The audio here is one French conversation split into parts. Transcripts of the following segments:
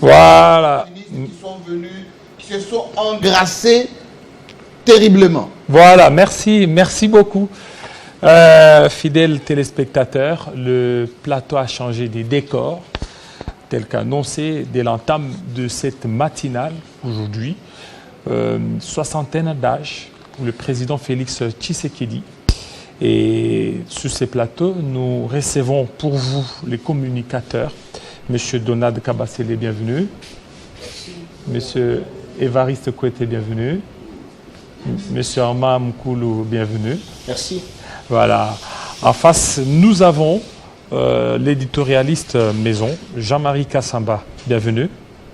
Voilà. Qui sont venus, qui se sont engrassés terriblement. Voilà, merci beaucoup. Fidèles téléspectateurs, le plateau a changé des décors, tel qu'annoncé dès l'entame de cette matinale aujourd'hui. Soixantaine d'âge pour le président Félix Tshisekedi. Et sur ces plateaux, nous recevons pour vous les communicateurs. Monsieur Donald Kabasele, bienvenue. Monsieur Évariste Kouete, bienvenue. Monsieur Arma Mkoulou, bienvenue. Merci. Voilà. En face, nous avons l'éditorialiste maison, Jean-Marie Kassamba, bienvenue.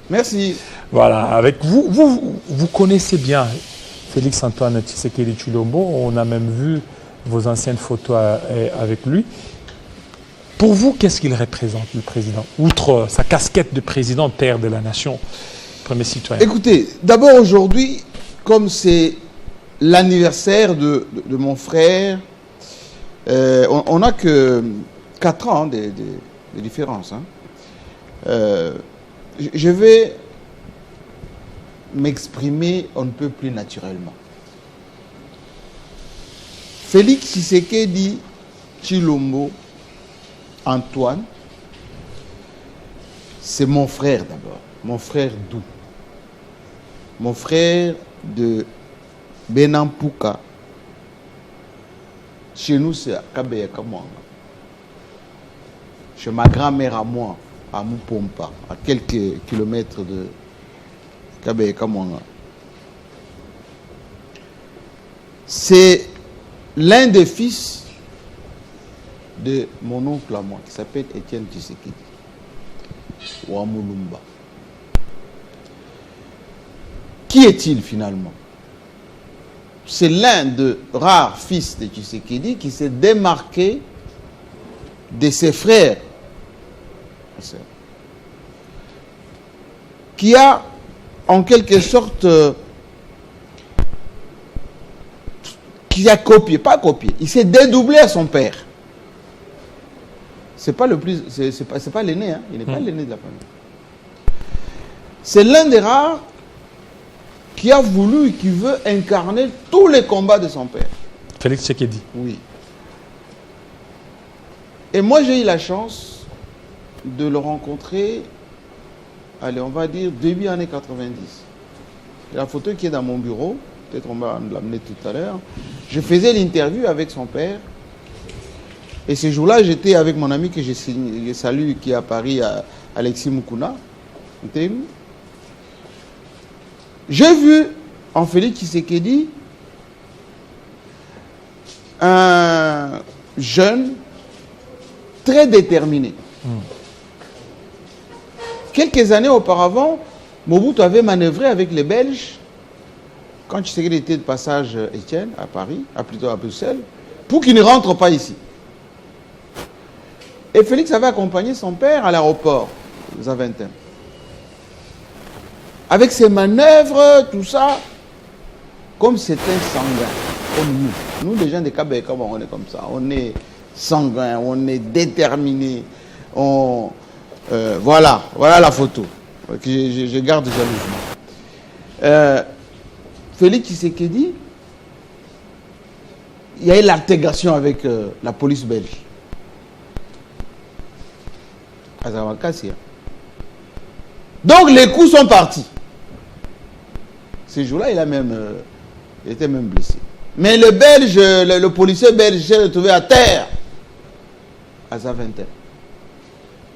Merci. Voilà, avec vous, vous connaissez bien Félix-Antoine Tshisekedi Tshilombo, on a même vu vos anciennes photos avec lui. Pour vous, qu'est-ce qu'il représente, le président? Outre sa casquette de président, père de la nation, premier citoyen. Écoutez, d'abord aujourd'hui, comme c'est l'anniversaire de mon frère, on n'a que 4 ans de différence. Hein. Je vais m'exprimer on ne peut plus naturellement. Félix Tshisekedi Tshilombo Antoine, c'est mon frère d'abord, mon frère d'où? Mon frère de Benampuka. Chez nous, c'est à Kabeyakamoanga. Chez ma grand-mère à moi, à Mupompa, à quelques kilomètres de Kabeyakamoanga. C'est l'un des fils de mon oncle à moi, qui s'appelle Étienne Tshisekedi, ou Amulumba. Qui est-il finalement? C'est l'un des rares fils de Tshisekedi qui s'est démarqué de ses frères, qui a en quelque sorte qui a copié, pas copié, il s'est dédoublé à son père. C'est pas le plus, c'est pas l'aîné, hein? Il n'est pas l'aîné de la famille. C'est l'un des rares qui a voulu et qui veut incarner tous les combats de son père. Félix Tshisekedi. Oui. Et moi, j'ai eu la chance de le rencontrer, allez, on va dire, début années 90. La photo qui est dans mon bureau, peut-être on va l'amener tout à l'heure. Je faisais l'interview avec son père. Et ce jour-là, j'étais avec mon ami que je salue, qui est à Paris, Alexis Mukuna. J'ai vu en Félix Tshisekedi un jeune très déterminé. Quelques années auparavant, Mobutu avait manœuvré avec les Belges, quand Tshisekedi était de passage Étienne à Paris, plutôt à Bruxelles, pour qu'il ne rentre pas ici. Et Félix avait accompagné son père à l'aéroport, Zaventem. Avec ses manœuvres, tout ça, comme c'était sanguin, comme nous. Nous, les gens de Kabé, comment on est comme ça? On est sanguin, on est déterminé. Voilà la photo que je garde jalousement. Félix Tshisekedi, il y a eu l'intégration avec la police belge. Donc les coups sont partis. Ce jour-là, il était même blessé. Mais le Belge, le policier belge s'est retrouvé à terre à Zaventem.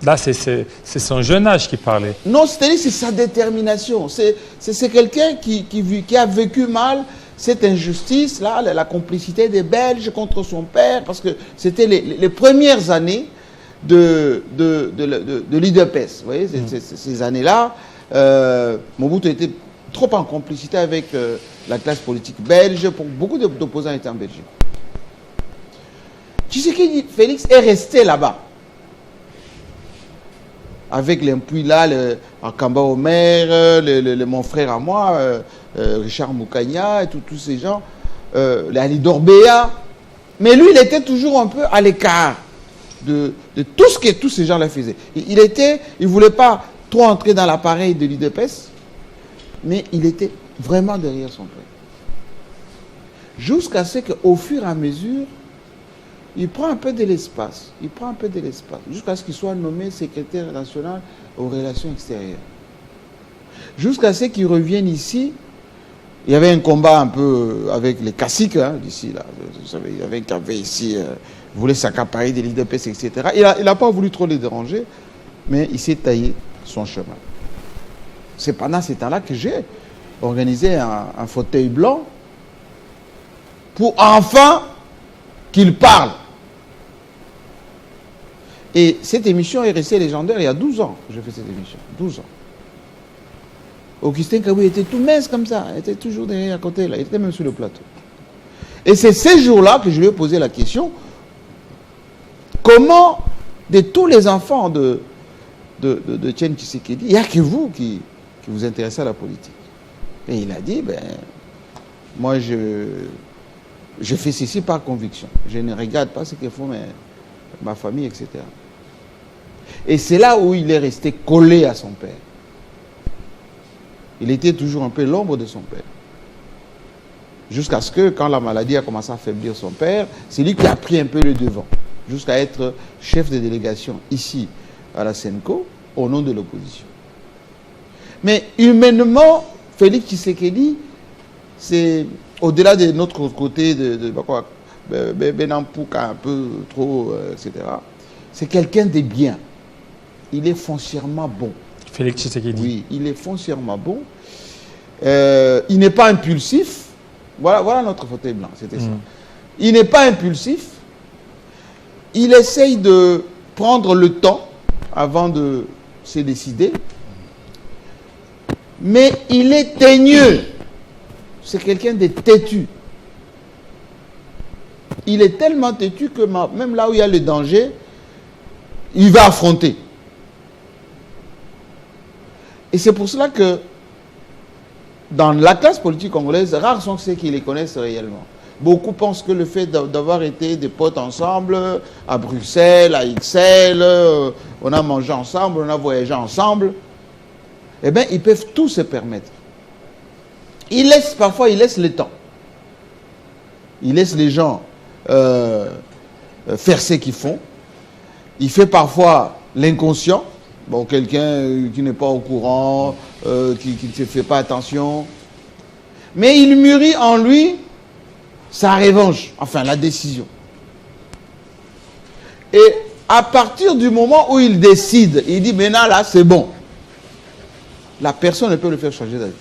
Là, c'est son jeune âge qui parlait. Non, c'est-à-dire c'est sa détermination. C'est quelqu'un qui a vécu mal cette injustice-là, la complicité des Belges contre son père, parce que c'était les premières années de l'UDPS. Vous voyez, ces années-là, Mobutu était trop en complicité avec la classe politique belge. Pour beaucoup d'opposants étaient en Belgique. Tshisekedi Félix est resté là-bas. Avec l'impuis-là, Akamba Omer, mon frère à moi, Richard Moukania, et tous ces gens, Alidor Béa. Mais lui, il était toujours un peu à l'écart de tout ce que tous ces gens-là faisaient. Il ne voulait pas trop entrer dans l'appareil de l'UDPS, mais il était vraiment derrière son père. Jusqu'à ce qu'au fur et à mesure, il prend un peu de l'espace. Il prend un peu de l'espace. Jusqu'à ce qu'il soit nommé secrétaire national aux relations extérieures. Jusqu'à ce qu'il revienne ici. Il y avait un combat un peu avec les caciques d'ici. Là. Vous savez, il y avait un café ici, voulait s'accaparer de l'UDPS, etc. Il n'a pas voulu trop les déranger, mais il s'est taillé son chemin. C'est pendant ces temps-là que j'ai organisé un fauteuil blanc pour enfin qu'il parle. Et cette émission est restée légendaire il y a 12 ans que j'ai fait cette émission. 12 ans. Augustin Kaboui était tout mince comme ça. Il était toujours derrière à côté, là. Il était même sur le plateau. Et c'est ces jours-là que je lui ai posé la question, comment, de tous les enfants de Etienne Tshisekedi, il n'y a que vous qui vous intéressez à la politique. Et il a dit, moi je fais ceci par conviction. Je ne regarde pas ce que font ma famille, etc. Et c'est là où il est resté collé à son père. Il était toujours un peu l'ombre de son père. Jusqu'à ce que, quand la maladie a commencé à affaiblir son père, c'est lui qui a pris un peu le devant. Jusqu'à être chef de délégation ici, à la Senco, au nom de l'opposition. Mais humainement, Félix Tshisekedi, c'est au-delà de notre côté de Benampouka un peu trop, etc. C'est quelqu'un de bien. Il est foncièrement bon. Félix Tshisekedi. Oui, il est foncièrement bon. Il n'est pas impulsif. Voilà notre fauteuil blanc, c'était ça. Il n'est pas impulsif. Il essaye de prendre le temps avant de se décider. Mais il est teigneux. C'est quelqu'un de têtu. Il est tellement têtu que même là où il y a le danger, il va affronter. Et c'est pour cela que dans la classe politique congolaise, rares sont ceux qui les connaissent réellement. Beaucoup pensent que le fait d'avoir été des potes ensemble, à Bruxelles, à XL, on a mangé ensemble, on a voyagé ensemble, eh bien, ils peuvent tout se permettre. Parfois, ils laissent le temps. Ils laissent les gens faire ce qu'ils font. Il fait parfois l'inconscient. Bon, quelqu'un qui n'est pas au courant, qui ne se fait pas attention. Mais il mûrit en lui sa revanche, enfin la décision. Et à partir du moment où il décide, il dit maintenant là c'est bon. La personne ne peut le faire changer d'avis.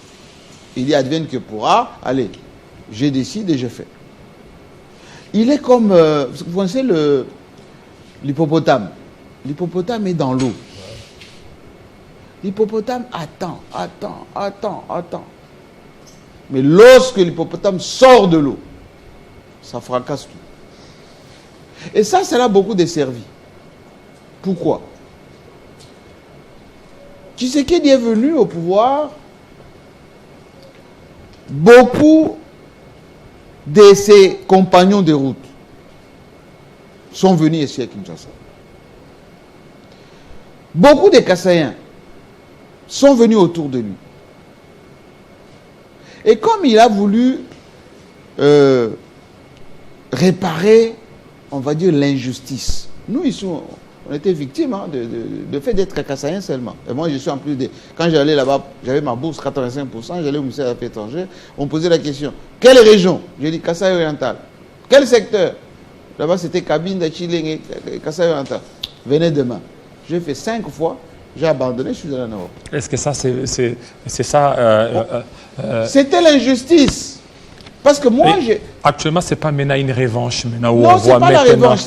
Il dit advienne que pourra, allez, je décide et je fais. Il est comme, vous connaissez l'hippopotame. L'hippopotame est dans l'eau. L'hippopotame attend. Mais lorsque l'hippopotame sort de l'eau, ça fracasse tout. Et ça l'a beaucoup desservi. Pourquoi? Tshisekedi est venu au pouvoir, beaucoup de ses compagnons de route sont venus ici à Kinshasa. Beaucoup de Kassaïens sont venus autour de lui. Et comme il a voulu réparer, on va dire, l'injustice, nous ici, on était victimes de fait d'être Kassaïens seulement. Et moi, je suis en plus de... Quand j'allais là-bas, j'avais ma bourse 85%, j'allais au ministère des Affaires étrangères, on me posait la question, quelle région? J'ai dit Kasaï oriental. Quel secteur? Là-bas, c'était Cabine, Chileng, Kasaï oriental. Venez demain. J'ai fait 5 fois. J'ai abandonné, je suis allé en Europe. Est-ce que ça, c'est ça C'était l'injustice. Parce que moi, actuellement, ce n'est pas maintenant une revanche. Maintenant, non, ce n'est pas la revanche.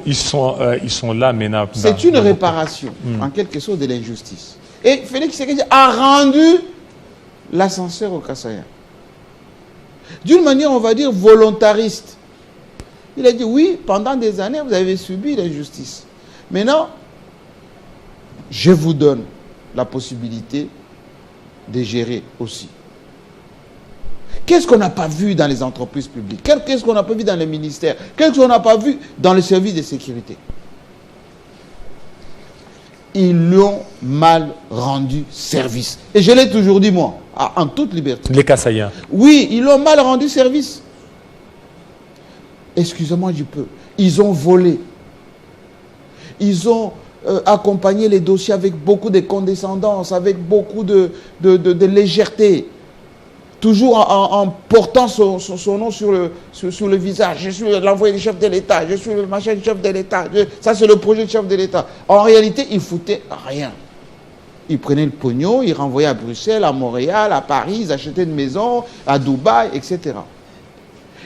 Ils sont là maintenant. C'est une réparation, en quelque sorte, de l'injustice. Et Félix Tshisekedi a rendu l'ascenseur aux Kassaïens. D'une manière, on va dire, volontariste. Il a dit, oui, pendant des années, vous avez subi l'injustice. Maintenant, je vous donne la possibilité de gérer aussi. Qu'est-ce qu'on n'a pas vu dans les entreprises publiques? Qu'est-ce qu'on n'a pas vu dans les ministères? Qu'est-ce qu'on n'a pas vu dans les services de sécurité? ils lui ont mal rendu service. Et je l'ai toujours dit, moi, en toute liberté. Les Kassaïens. Oui, ils l'ont mal rendu service. Excusez-moi du peu. Ils ont volé. Ils ont accompagné les dossiers avec beaucoup de condescendance, avec beaucoup de légèreté. Toujours en portant son nom sur le visage. Je suis l'envoyé du chef de l'État, je suis le machin du chef de l'État. Ça, c'est le projet du chef de l'État. En réalité, il ne foutait rien. Ils prenaient le pognon, ils renvoyaient à Bruxelles, à Montréal, à Paris, ils achetaient une maison, à Dubaï, etc.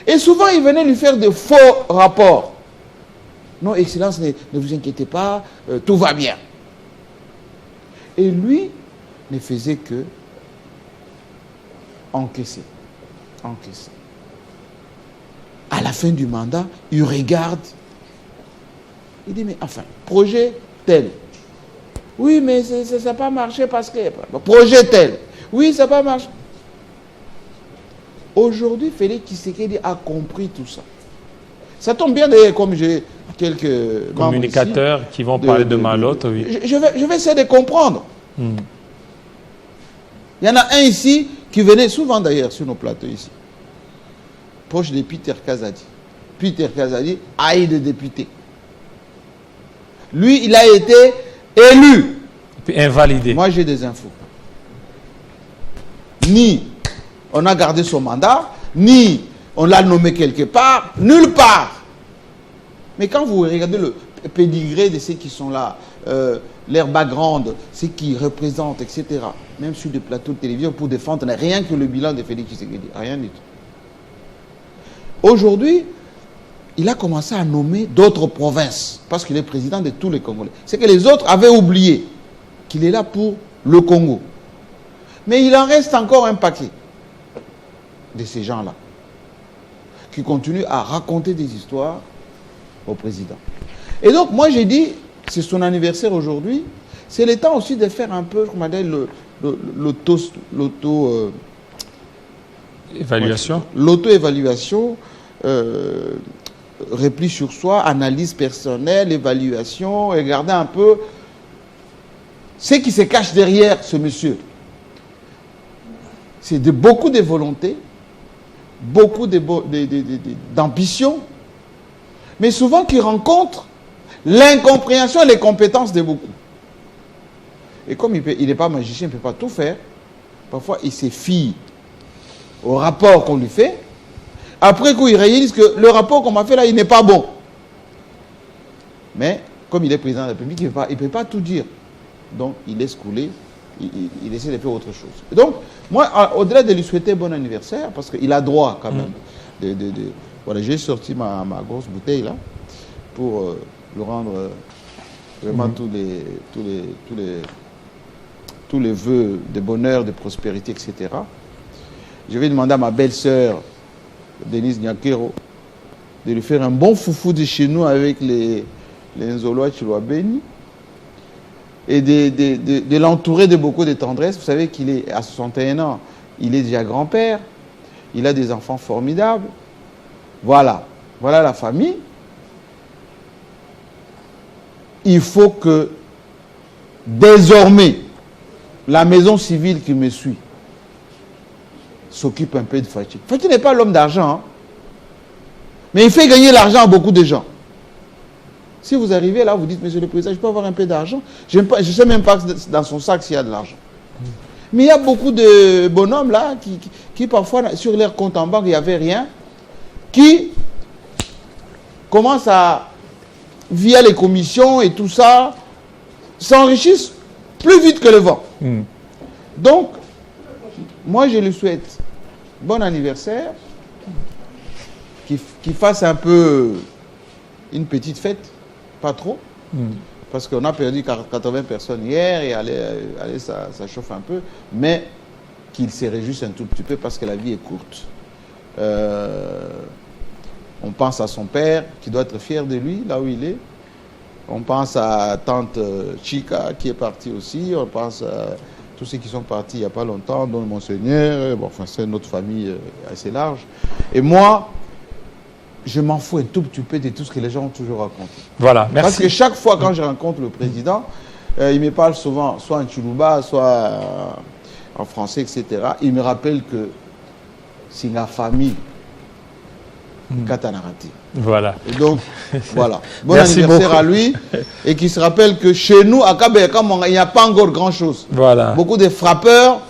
Et souvent, ils venaient lui faire de faux rapports. Non, Excellence, ne vous inquiétez pas, tout va bien. Et lui ne faisait que encaisser. À la fin du mandat, il regarde. Il dit, mais enfin, projet tel. Oui, mais ça n'a pas marché parce que... Projet tel. Oui, ça n'a pas marché. Aujourd'hui, Félix Tshisekedi a compris tout ça. Ça tombe bien d'ailleurs, comme j'ai quelques communicateurs ici, qui vont parler de mal l'autre, oui. Je vais essayer de comprendre. Il y en a un ici qui venait souvent d'ailleurs sur nos plateaux ici, proche de Peter Kazadi. Peter Kazadi haït de député. Lui, il a été élu. Puis invalidé. Moi, j'ai des infos. Ni on a gardé son mandat, ni on l'a nommé quelque part, nulle part. Mais quand vous regardez le pédigré de ceux qui sont là, leur background, ce qu'ils représentent, etc., même sur des plateaux de télévision pour défendre rien que le bilan de Félix Tshisekedi, rien du tout. Aujourd'hui, il a commencé à nommer d'autres provinces, parce qu'il est président de tous les Congolais. C'est que les autres avaient oublié qu'il est là pour le Congo. Mais il en reste encore un paquet de ces gens-là, qui continuent à raconter des histoires au président. Et donc, moi, j'ai dit, c'est son anniversaire aujourd'hui, c'est le temps aussi de faire un peu, comment dire, l'auto-évaluation, repli sur soi, analyse personnelle, évaluation, et regarder un peu ce qui se cache derrière ce monsieur. C'est beaucoup de volonté, beaucoup d'ambition, mais souvent qui rencontre l'incompréhension et les compétences de beaucoup. Et comme il n'est pas magicien, il ne peut pas tout faire, parfois il se fie au rapport qu'on lui fait. Après coup, il réalise que le rapport qu'on m'a fait là, il n'est pas bon. Mais comme il est président de la République, il ne peut pas tout dire. Donc il laisse couler, il essaie de faire autre chose. Et donc, moi, au-delà de lui souhaiter bon anniversaire, parce qu'il a droit quand même voilà, j'ai sorti ma grosse bouteille là, pour lui rendre vraiment tous les vœux de bonheur, de prospérité, etc. Je vais demander à ma belle-sœur, Denise Nyakero, de lui faire un bon foufou de chez nous avec les Nzoloa Chiloa béni, et de l'entourer de beaucoup de tendresse. Vous savez qu'il est à 61 ans, il est déjà grand-père, il a des enfants formidables. Voilà la famille. Il faut que désormais la maison civile qui me suit s'occupe un peu de Fachi. Fachi n'est pas l'homme d'argent, hein, mais il fait gagner l'argent à beaucoup de gens. Si vous arrivez là, vous dites, monsieur le président, je peux avoir un peu d'argent. Je ne sais même pas dans son sac s'il y a de l'argent. Mais il y a beaucoup de bonhommes là qui parfois, sur leur compte en banque, il n'y avait rien, qui commencent à, via les commissions et tout ça, s'enrichissent plus vite que le vent. Donc, moi je lui souhaite bon anniversaire, qu'il fasse un peu une petite fête, pas trop, parce qu'on a perdu 80 personnes hier et allez, ça chauffe un peu, mais qu'il se réjouisse un tout petit peu parce que la vie est courte. On pense à son père qui doit être fier de lui, là où il est. On pense à tante Chika qui est partie aussi. On pense à tous ceux qui sont partis il n'y a pas longtemps, dont Monseigneur. Bon, enfin, c'est notre famille assez large. Et moi, je m'en fous un tout petit peu de tout ce que les gens ont toujours raconté. Voilà, merci. Parce que chaque fois quand je rencontre le président, il me parle souvent, soit en Chiluba, soit en français, etc. Il me rappelle que c'est la famille Katanarati. Voilà. Et donc, voilà. Bon Merci anniversaire beaucoup à lui. Et qui se rappelle que chez nous, à Kabeka, il n'y a pas encore grand-chose. Voilà. Beaucoup de frappeurs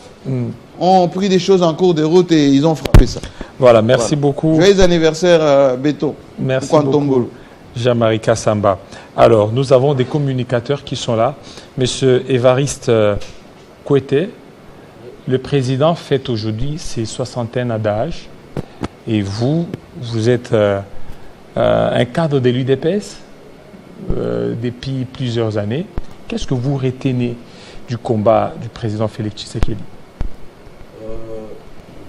ont pris des choses en cours de route et ils ont frappé ça. Voilà, merci beaucoup. Joyeux anniversaire, Beto. Merci beaucoup, Jean-Marie Kassamba. Alors, nous avons des communicateurs qui sont là. Monsieur Évariste Kouete, le président fête aujourd'hui ses 60 ans d'âge. Et vous êtes un cadre de l'UDPS depuis plusieurs années. Qu'est-ce que vous retenez du combat du président Félix Tshisekedi?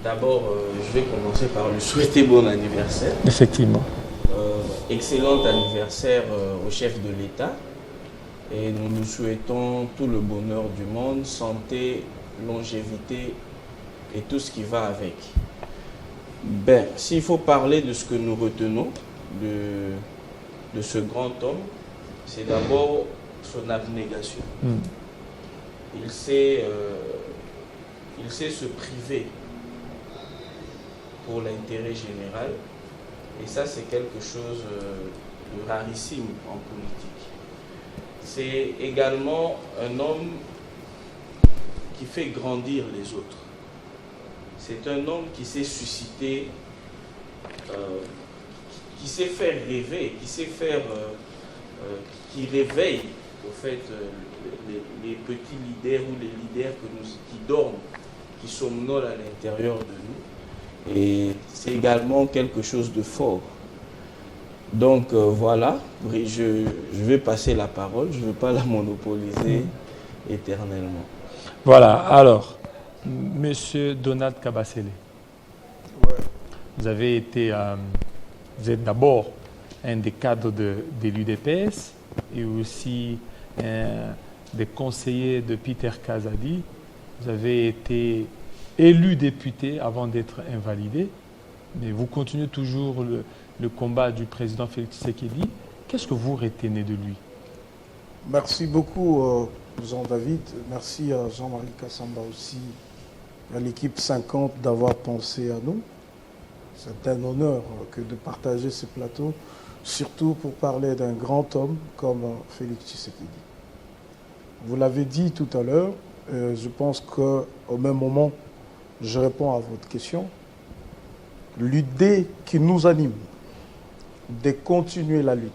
D'abord, je vais commencer par lui souhaiter bon anniversaire. Effectivement. Excellent anniversaire au chef de l'État. Et nous nous souhaitons tout le bonheur du monde, santé, longévité et tout ce qui va avec. Ben, s'il faut parler de ce que nous retenons de ce grand homme, c'est d'abord son abnégation. Il sait se priver pour l'intérêt général, et ça c'est quelque chose de rarissime en politique. C'est également un homme qui fait grandir les autres. C'est un homme qui sait susciter, qui sait faire rêver, qui sait faire, qui réveille au fait les petits leaders ou les leaders qui dorment, qui somnolent à l'intérieur de nous. Et c'est également quelque chose de fort. Donc voilà, je vais passer la parole, je ne veux pas la monopoliser éternellement. Voilà, alors, Monsieur Donald Kabasele, vous avez été, vous êtes d'abord un des cadres de l'UDPS et aussi un des conseillers de Peter Kazadi. Vous avez été élu député avant d'être invalidé, mais vous continuez toujours le combat du président Félix Tshisekedi. Qu'est-ce que vous retenez de lui? Merci beaucoup, Jean-David. Merci à Jean-Marie Kassamba aussi, à l'équipe 50 d'avoir pensé à nous. C'est un honneur que de partager ce plateau, surtout pour parler d'un grand homme comme Félix Tshisekedi. Vous l'avez dit tout à l'heure, je pense qu'au même moment, je réponds à votre question. L'idée qui nous anime de continuer la lutte,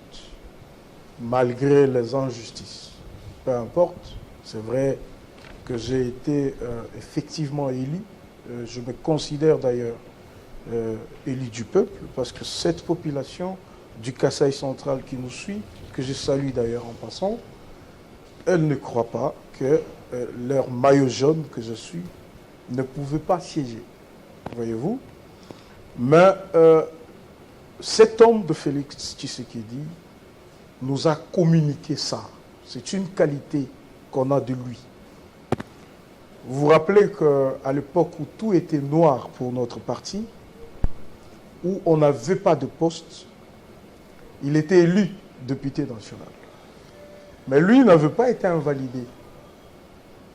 malgré les injustices, peu importe, c'est vrai que j'ai été effectivement élu, je me considère d'ailleurs élu du peuple, parce que cette population du Kasaï central qui nous suit, que je salue d'ailleurs en passant, elle ne croit pas que leur maillot jaune que je suis ne pouvait pas siéger, voyez-vous. Mais cet homme de Félix Tshisekedi nous a communiqué ça. C'est une qualité qu'on a de lui. Vous vous rappelez qu'à l'époque où tout était noir pour notre parti, où on n'avait pas de poste, il était élu député national. Mais lui n'avait pas été invalidé.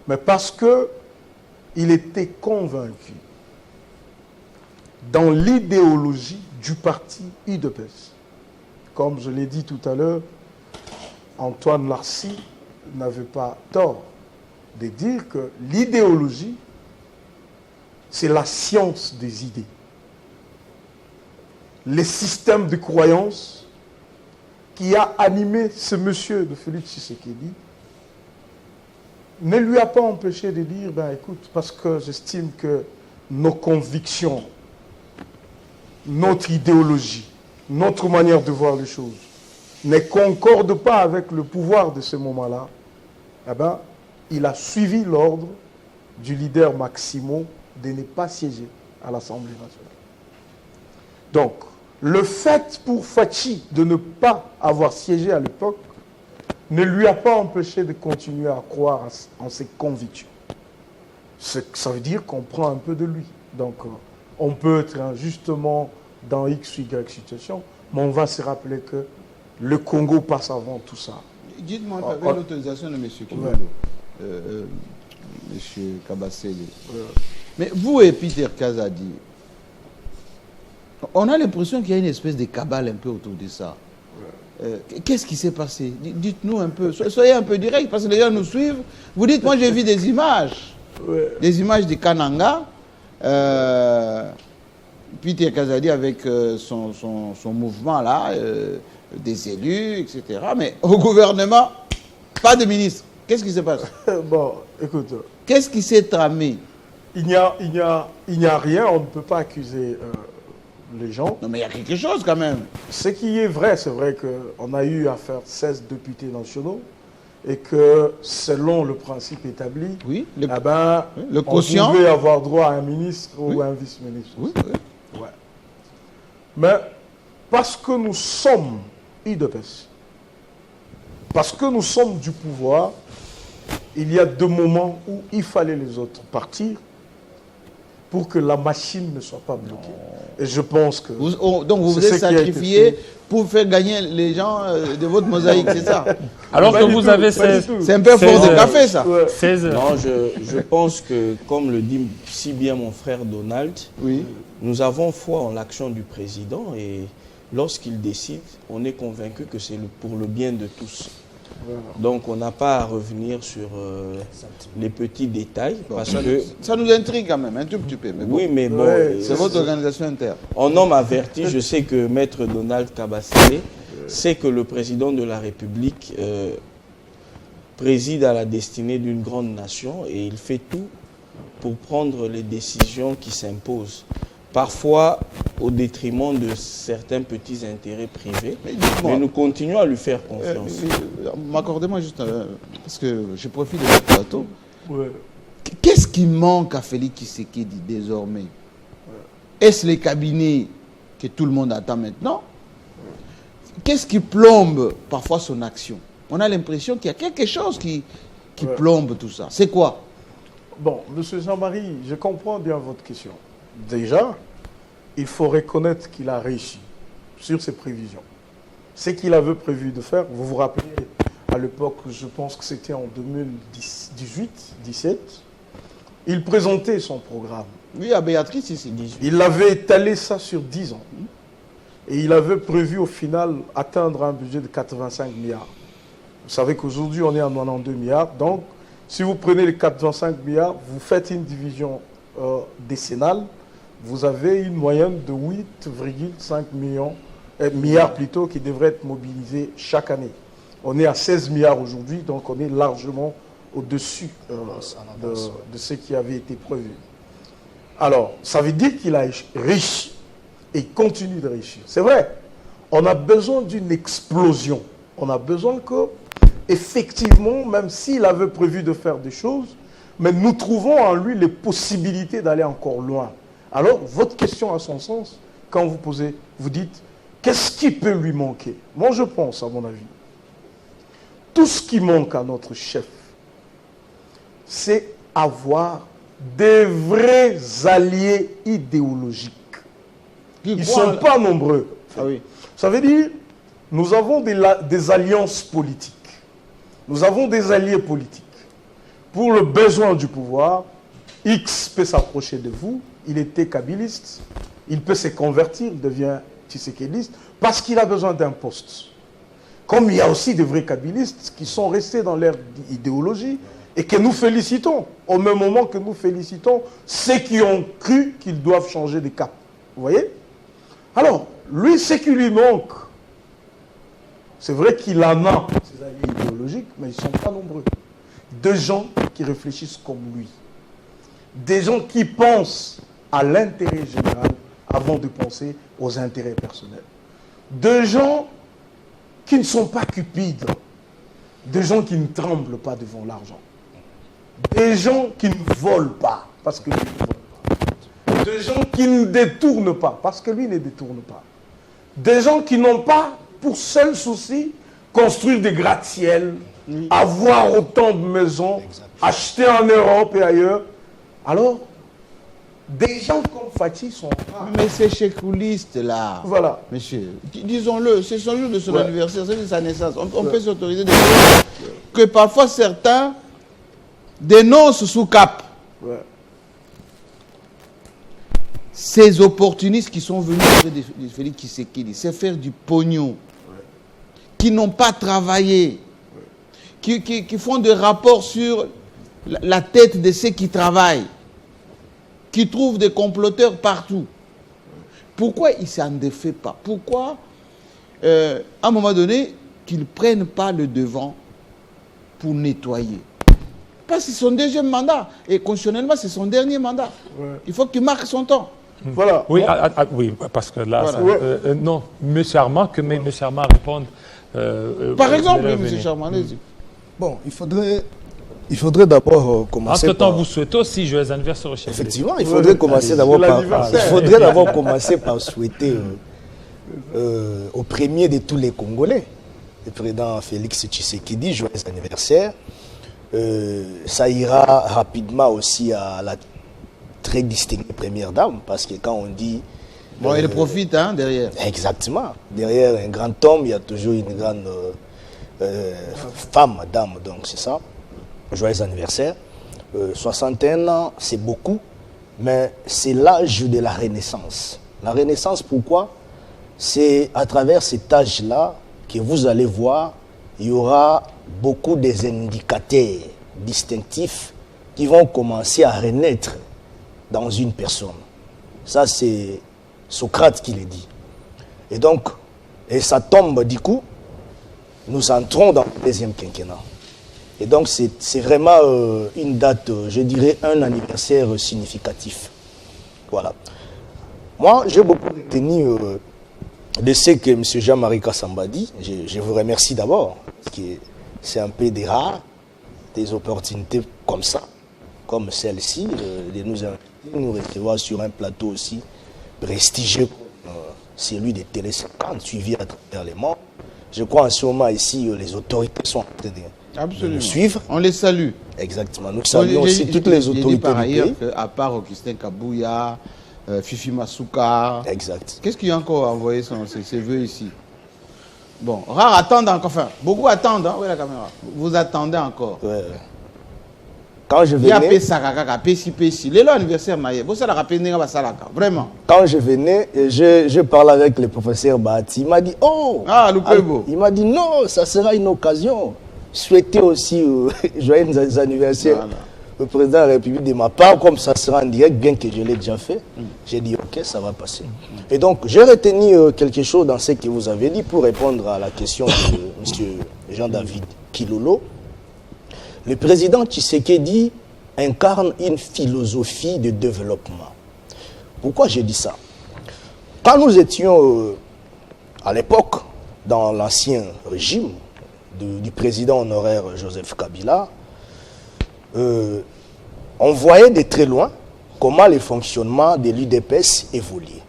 Mais parce qu'il était convaincu dans l'idéologie du parti UDPS. Comme je l'ai dit tout à l'heure, Antoine Larcy n'avait pas tort de dire que l'idéologie, c'est la science des idées. Les systèmes de croyance qui a animé ce monsieur de Félix Tshisekedi ne lui a pas empêché de dire, ben écoute, parce que j'estime que nos convictions, notre idéologie, notre manière de voir les choses ne concorde pas avec le pouvoir de ce moment-là, eh ben, il a suivi l'ordre du leader Maximo de ne pas siéger à l'Assemblée nationale. Donc, le fait pour Fachi de ne pas avoir siégé à l'époque ne lui a pas empêché de continuer à croire en ses convictions. Ça veut dire qu'on prend un peu de lui. Donc, on peut être injustement dans X ou Y situation, mais on va se rappeler que le Congo passe avant tout ça. Dites-moi, avec l'autorisation de M. Kibolo, M. Kabasele. Mais vous et Peter Kazadi, on a l'impression qu'il y a une espèce de cabale un peu autour de ça. Qu'est-ce qui s'est passé? Dites-nous un peu, soyez un peu direct, parce que les gens nous suivent. Vous dites, moi j'ai vu des images, des images de Kananga, Peter Kazadi avec son mouvement là, des élus, etc. Mais au gouvernement, pas de ministre. Qu'est-ce qui se passe? Bon, écoute. Qu'est-ce qui s'est tramé? Il n'y a rien, on ne peut pas accuser les gens. Non, mais il y a quelque chose quand même. Ce qui est vrai, c'est vrai qu'on a eu à faire 16 députés nationaux et que selon le principe établi, oui, le quotient, on pouvait avoir droit à un ministre ou à un vice-ministre. Oui, oui. Ouais. Mais parce que nous sommes UDPS, parce que nous sommes du pouvoir, il y a deux moments où il fallait les autres partir pour que la machine ne soit pas bloquée. Et je pense que... donc vous vous êtes sacrifié pour faire gagner les gens de votre mosaïque, c'est ça? Alors que vous avez 16... C'est un peu fort de café, ça. 16 heures. Non, je pense que, comme le dit si bien mon frère Donald, oui, nous avons foi en l'action du président et lorsqu'il décide, on est convaincu que c'est pour le bien de tous. Donc on n'a pas à revenir sur les petits détails parce que... Ça nous intrigue quand même, un tout petit peu. Mais bon, oui, mais bon... c'est votre organisation interne. En homme averti, je sais que Maître Donald Kabasele sait que le président de la République préside à la destinée d'une grande nation et il fait tout pour prendre les décisions qui s'imposent. Parfois au détriment de certains petits intérêts privés, mais nous continuons à lui faire confiance. M'accordez-moi juste, parce que je profite de votre plateau. Qu'est-ce qui manque à Félix Tshisekedi désormais? Est-ce les cabinets que tout le monde attend maintenant? Qu'est-ce qui plombe parfois son action? On a l'impression qu'il y a quelque chose qui plombe tout ça. C'est quoi? Bon, monsieur Jean-Marie, je comprends bien votre question. Déjà, il faut reconnaître qu'il a réussi sur ses prévisions. Ce qu'il avait prévu de faire, vous vous rappelez, à l'époque, je pense que c'était en 2018-17, il présentait son programme. Oui, à Béatrice, ici. Il avait étalé ça sur 10 ans. Et il avait prévu au final atteindre un budget de 85 milliards. Vous savez qu'aujourd'hui, on est à 92 milliards. Donc, si vous prenez les 85 milliards, vous faites une division décennale, vous avez une moyenne de 8,5 milliards plutôt qui devraient être mobilisés chaque année. On est à 16 milliards aujourd'hui, donc on est largement au-dessus de ce qui avait été prévu. Alors, ça veut dire qu'il a réussi et il continue de réussir. C'est vrai, on a besoin d'une explosion. On a besoin que, effectivement, même s'il avait prévu de faire des choses, mais nous trouvons en lui les possibilités d'aller encore loin. Alors, votre question a son sens quand vous posez, vous dites, qu'est-ce qui peut lui manquer? Moi, je pense, à mon avis, tout ce qui manque à notre chef, c'est avoir des vrais alliés idéologiques. Ils ne sont pas nombreux. Ah oui. Ça veut dire, nous avons des alliances politiques. Nous avons des alliés politiques. Pour le besoin du pouvoir, X peut s'approcher de vous, il était kabiliste, il peut se convertir, il devient tshisekéliste, parce qu'il a besoin d'un poste. Comme il y a aussi de vrais kabilistes qui sont restés dans leur idéologie et que nous félicitons, au même moment que nous félicitons ceux qui ont cru qu'ils doivent changer de cap. Vous voyez? Alors, lui, ce qui lui manque, c'est vrai qu'il en a ses alliés idéologiques, mais ils ne sont pas nombreux. Des gens qui réfléchissent comme lui. Des gens qui pensent à l'intérêt général avant de penser aux intérêts personnels. Des gens qui ne sont pas cupides. Des gens qui ne tremblent pas devant l'argent. Des gens qui ne volent pas, parce que lui ne vole pas. Des gens qui ne détournent pas, parce que lui ne détourne pas. Des gens qui n'ont pas pour seul souci construire des gratte-ciels, avoir autant de maisons, acheter en Europe et ailleurs. Alors, des gens comme Fatih sont rares. Mais ces chekoulistes là, Voilà. monsieur, disons-le, c'est son jour de son anniversaire, c'est de sa naissance. On peut s'autoriser de dire que parfois certains dénoncent sous cap. Ouais. Ces opportunistes qui sont venus auprès de Félix Tshisekedi, c'est faire du pognon, qui n'ont pas travaillé, qui font des rapports sur la tête de ceux qui travaillent, qui trouvent des comploteurs partout. Pourquoi ils ne s'en défait pas? Pourquoi, à un moment donné, qu'ils ne prennent pas le devant pour nettoyer? Parce que c'est son deuxième mandat. Et constitutionnellement, c'est son dernier mandat. Ouais. Il faut qu'il marque son temps. Voilà. Oui, oui, parce que là, Voilà. non, M. Armand, que M. Armand réponde. Par exemple, venez. M. Charman, allez-y. Bon, il faudrait d'abord commencer Entre-temps, par... vous souhaitez aussi joyeux anniversaire au chef. Effectivement, il faudrait commencer d'abord c'est par... l'anniversaire. Il faudrait d'abord commencer par souhaiter au premier de tous les Congolais, le président Félix Tshisekedi, joyeux anniversaire. Ça ira rapidement aussi à la très distinguée première dame, parce que quand on dit... Bon, il profite hein, derrière. Exactement. Derrière un grand homme, il y a toujours une grande femme, dame, donc c'est ça. Joyeux anniversaire. 61 ans, c'est beaucoup, mais c'est l'âge de la Renaissance. La Renaissance, pourquoi? C'est à travers cet âge-là que vous allez voir, il y aura beaucoup des indicateurs distinctifs qui vont commencer à renaître dans une personne. Ça, c'est Socrate qui le dit. Et donc, et ça tombe du coup, nous entrons dans le deuxième quinquennat. Et donc, c'est vraiment une date, je dirais, un anniversaire significatif. Voilà. Moi, j'ai beaucoup retenu de ce que M. Jean-Marie Kassamba dit. Je vous remercie d'abord, parce que c'est un peu des rares, des opportunités comme ça, comme celle-ci, de nous inviter, nous recevoir sur un plateau aussi prestigieux, celui de Télé 50, suivi à travers les mondes. Je crois en ce moment ici, les autorités sont en train de nous suivre. On les salue. Exactement. Nous saluons aussi toutes les autorités dit par du ailleurs pays. qu'à part Augustin Kabouya, Fifi Masuka, Exact. qu'est-ce qui a encore envoyé ses voeux ici? Bon, rares attendent encore. Enfin, beaucoup attendent. Hein? Oui, la caméra. Vous attendez encore. Ouais. Quand je Il y a venais, Pessi. Les anniversaire, vous savez, vraiment. quand je venais, je parlais avec le professeur Bahati. Il m'a dit, oh, Ah, Loupebo. il m'a dit, non, ça sera une occasion. Souhaiter aussi joyeux anniversaire Voilà. au président de la République de ma part, comme ça sera en direct, bien que je l'ai déjà fait. J'ai dit, ok, ça va passer. Et donc, j'ai retenu quelque chose dans ce que vous avez dit pour répondre à la question de M. Jean-David Kilolo. Le président Tshisekedi incarne une philosophie de développement. Pourquoi j'ai dit ça? Quand nous étions à l'époque dans l'ancien régime du président honoraire Joseph Kabila, on voyait de très loin comment le fonctionnement de l'UDPS évoluait.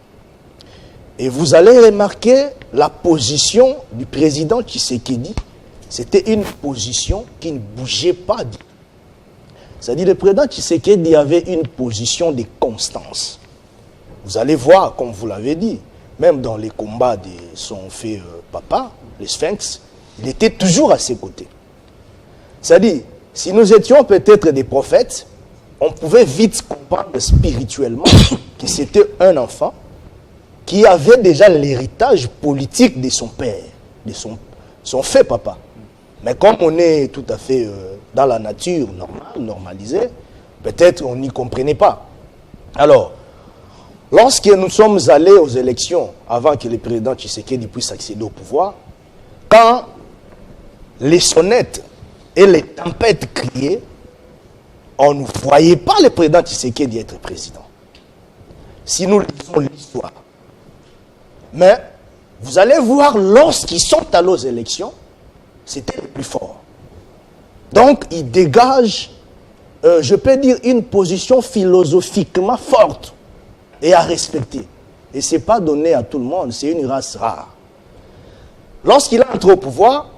Et vous allez remarquer la position du président Tshisekedi. C'était une position qui ne bougeait pas. C'est-à-dire le président Tshisekedi avait une position de constance. Vous allez voir, comme vous l'avez dit, même dans les combats de son fait papa, les Sphinx, il était toujours à ses côtés. C'est-à-dire, si nous étions peut-être des prophètes, on pouvait vite comprendre spirituellement que c'était un enfant qui avait déjà l'héritage politique de son père, de son fait papa. Mais comme on est tout à fait dans la nature normale, normalisée, peut-être on n'y comprenait pas. Alors, lorsque nous sommes allés aux élections, avant que le président Tshisekedi puisse accéder au pouvoir, quand les sonnettes et les tempêtes criaient, on ne voyait pas le président Tshisekedi être président. Si nous lisons l'histoire. Mais vous allez voir, lorsqu'ils sont allés aux élections, c'était le plus fort. Donc, il dégage, je peux dire, une position philosophiquement forte et à respecter. Et ce n'est pas donné à tout le monde, c'est une race rare. Lorsqu'il entre au pouvoir,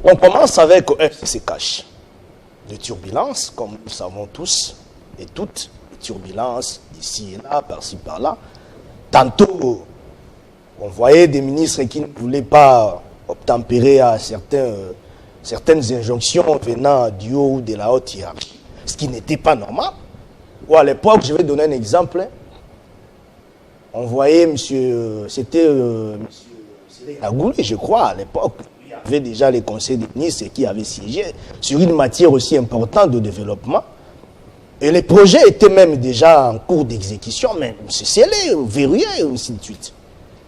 on commence avec un FCC cash. De turbulences, comme nous le savons tous et toutes. turbulences d'ici et là, par-ci, par-là. Tantôt, on voyait des ministres qui ne voulaient pas obtempérer à certaines injonctions venant du haut ou de la haute hiérarchie, ce qui n'était pas normal. Ou à l'époque, je vais donner un exemple, on voyait c'était Agouli, je crois, à l'époque. Il y avait déjà les conseils des ministres qui avaient siégé sur une matière aussi importante de développement. Et les projets étaient même déjà en cours d'exécution, mais c'est scellé, verrouillé, et ainsi de suite.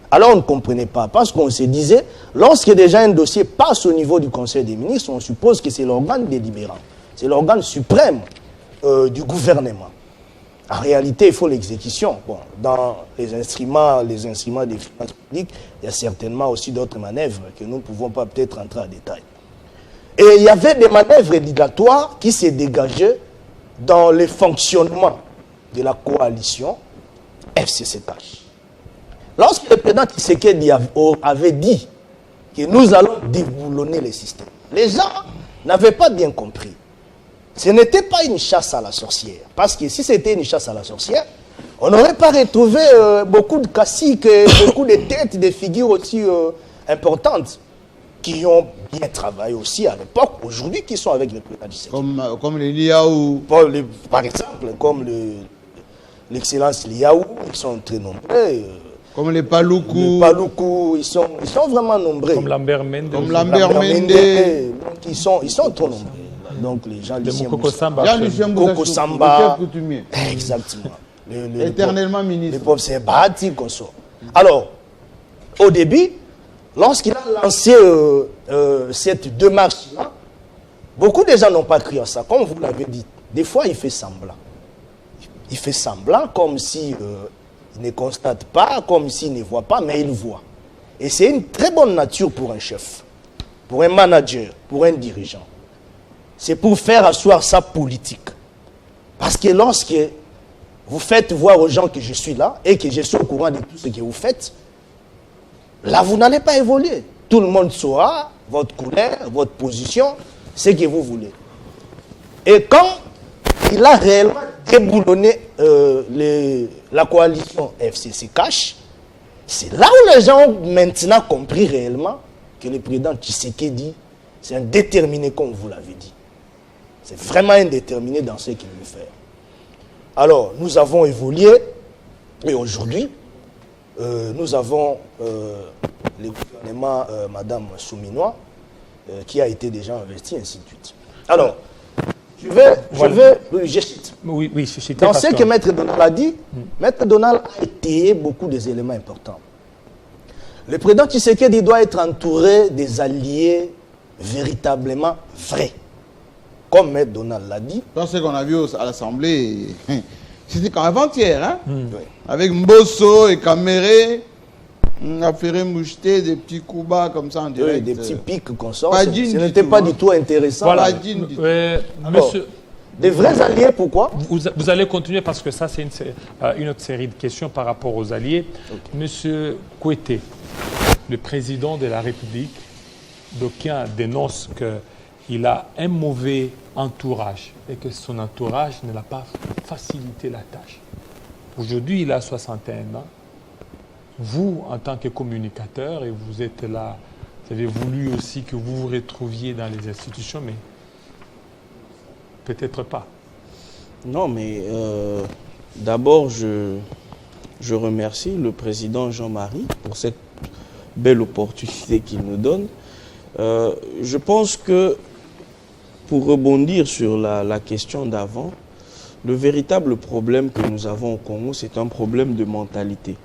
Alors on ne comprenait pas, parce qu'on se disait, lorsque déjà un dossier passe au niveau du Conseil des ministres, on suppose que c'est l'organe délibérant, c'est l'organe suprême du gouvernement. En réalité, il faut l'exécution. Bon, dans les instruments des finances publiques, il y a certainement aussi d'autres manœuvres que nous ne pouvons pas peut-être entrer en détail. Et il y avait des manœuvres obligatoires qui se dégageaient dans le fonctionnement de la coalition FCCH. Lorsque le président Tshisekedi avait dit que nous allons déboulonner le système, les gens n'avaient pas bien compris. Ce n'était pas une chasse à la sorcière. Parce que si c'était une chasse à la sorcière, on n'aurait pas retrouvé beaucoup de caciques, beaucoup de têtes, de figures aussi importantes qui ont bien travaillé aussi à l'époque, aujourd'hui, qui sont avec le président Tshisekedi. Comme les Liaou. Par exemple, comme l'excellence Liaou, ils sont très nombreux. Comme les Paloukou. Les Paloukou, ils sont vraiment nombreux. Comme Lambert Mende. Comme Lambert Mende. Donc ils sont trop nombreux. Donc les gens de Coco Samba. Coco Samba. Le Exactement. éternellement ministre. Le pauvre c'est Bahati qu'on sort. Alors, au début, lorsqu'il a lancé cette démarche-là, beaucoup de gens n'ont pas cru à ça. Comme vous l'avez dit, des fois il fait semblant. Il fait semblant comme si il ne constate pas, comme s'il ne voit pas, mais il voit. Et c'est une très bonne nature pour un chef, pour un manager, pour un dirigeant. C'est pour faire asseoir sa politique. Parce que lorsque vous faites voir aux gens que je suis là et que je suis au courant de tout ce que vous faites, là, vous n'allez pas évoluer. Tout le monde saura votre couleur, votre position, ce que vous voulez. Et quand il a réellement déboulonné la coalition FCCH, c'est là où les gens ont maintenant compris réellement que le président Tshisekedi, c'est un déterminé, comme vous l'avez dit. C'est vraiment un déterminé dans ce qu'il veut faire. Alors, nous avons évolué, et aujourd'hui, nous avons le gouvernement Madame Souminois, qui a été déjà investi, ainsi de suite. Alors, je cite. Oui, je cite. Dans ce que Maître Donald a dit, Maître Donald a étayé beaucoup des éléments importants. Le président Tshisekedi doit être entouré des alliés véritablement vrais. Comme Maître Donald l'a dit. Dans ce qu'on a vu à l'Assemblée, c'était quand avant-hier, hein? Oui. Avec Mbosso et Kamere, on a fait moucheter des petits coups bas comme ça en direct. Oui, des petits pics qu'on sort. Pas Ce digne n'était du pas tout, du tout intéressant. Voilà. Alors, Monsieur, des vrais alliés, pourquoi? vous allez continuer parce que ça, c'est une autre série de questions par rapport aux alliés. Okay. Monsieur Kouété, le président de la République, d'aucuns dénoncent qu'il a un mauvais entourage et que son entourage ne l'a pas facilité la tâche. Aujourd'hui, il a 61 ans. Vous, en tant que communicateur, et vous êtes là, vous avez voulu aussi que vous vous retrouviez dans les institutions, mais peut-être pas. Non, mais d'abord, je remercie le président Jean-Marie pour cette belle opportunité qu'il nous donne. Je pense que, pour rebondir sur la question d'avant, le véritable problème que nous avons au Congo, c'est un problème de mentalité.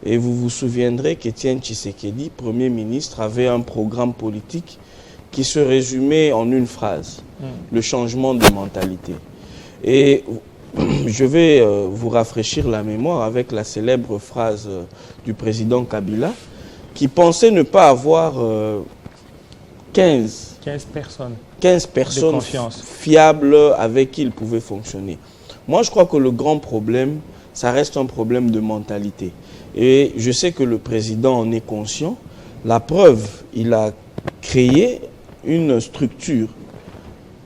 Et vous vous souviendrez qu'Étienne Tshisekedi, Premier ministre, avait un programme politique qui se résumait en une phrase, le changement de mentalité. Et je vais vous rafraîchir la mémoire avec la célèbre phrase du président Kabila, qui pensait ne pas avoir 15 personnes fiables avec qui il pouvait fonctionner. Moi, je crois que le grand problème, ça reste un problème de mentalité. Et je sais que le président en est conscient. La preuve, il a créé une structure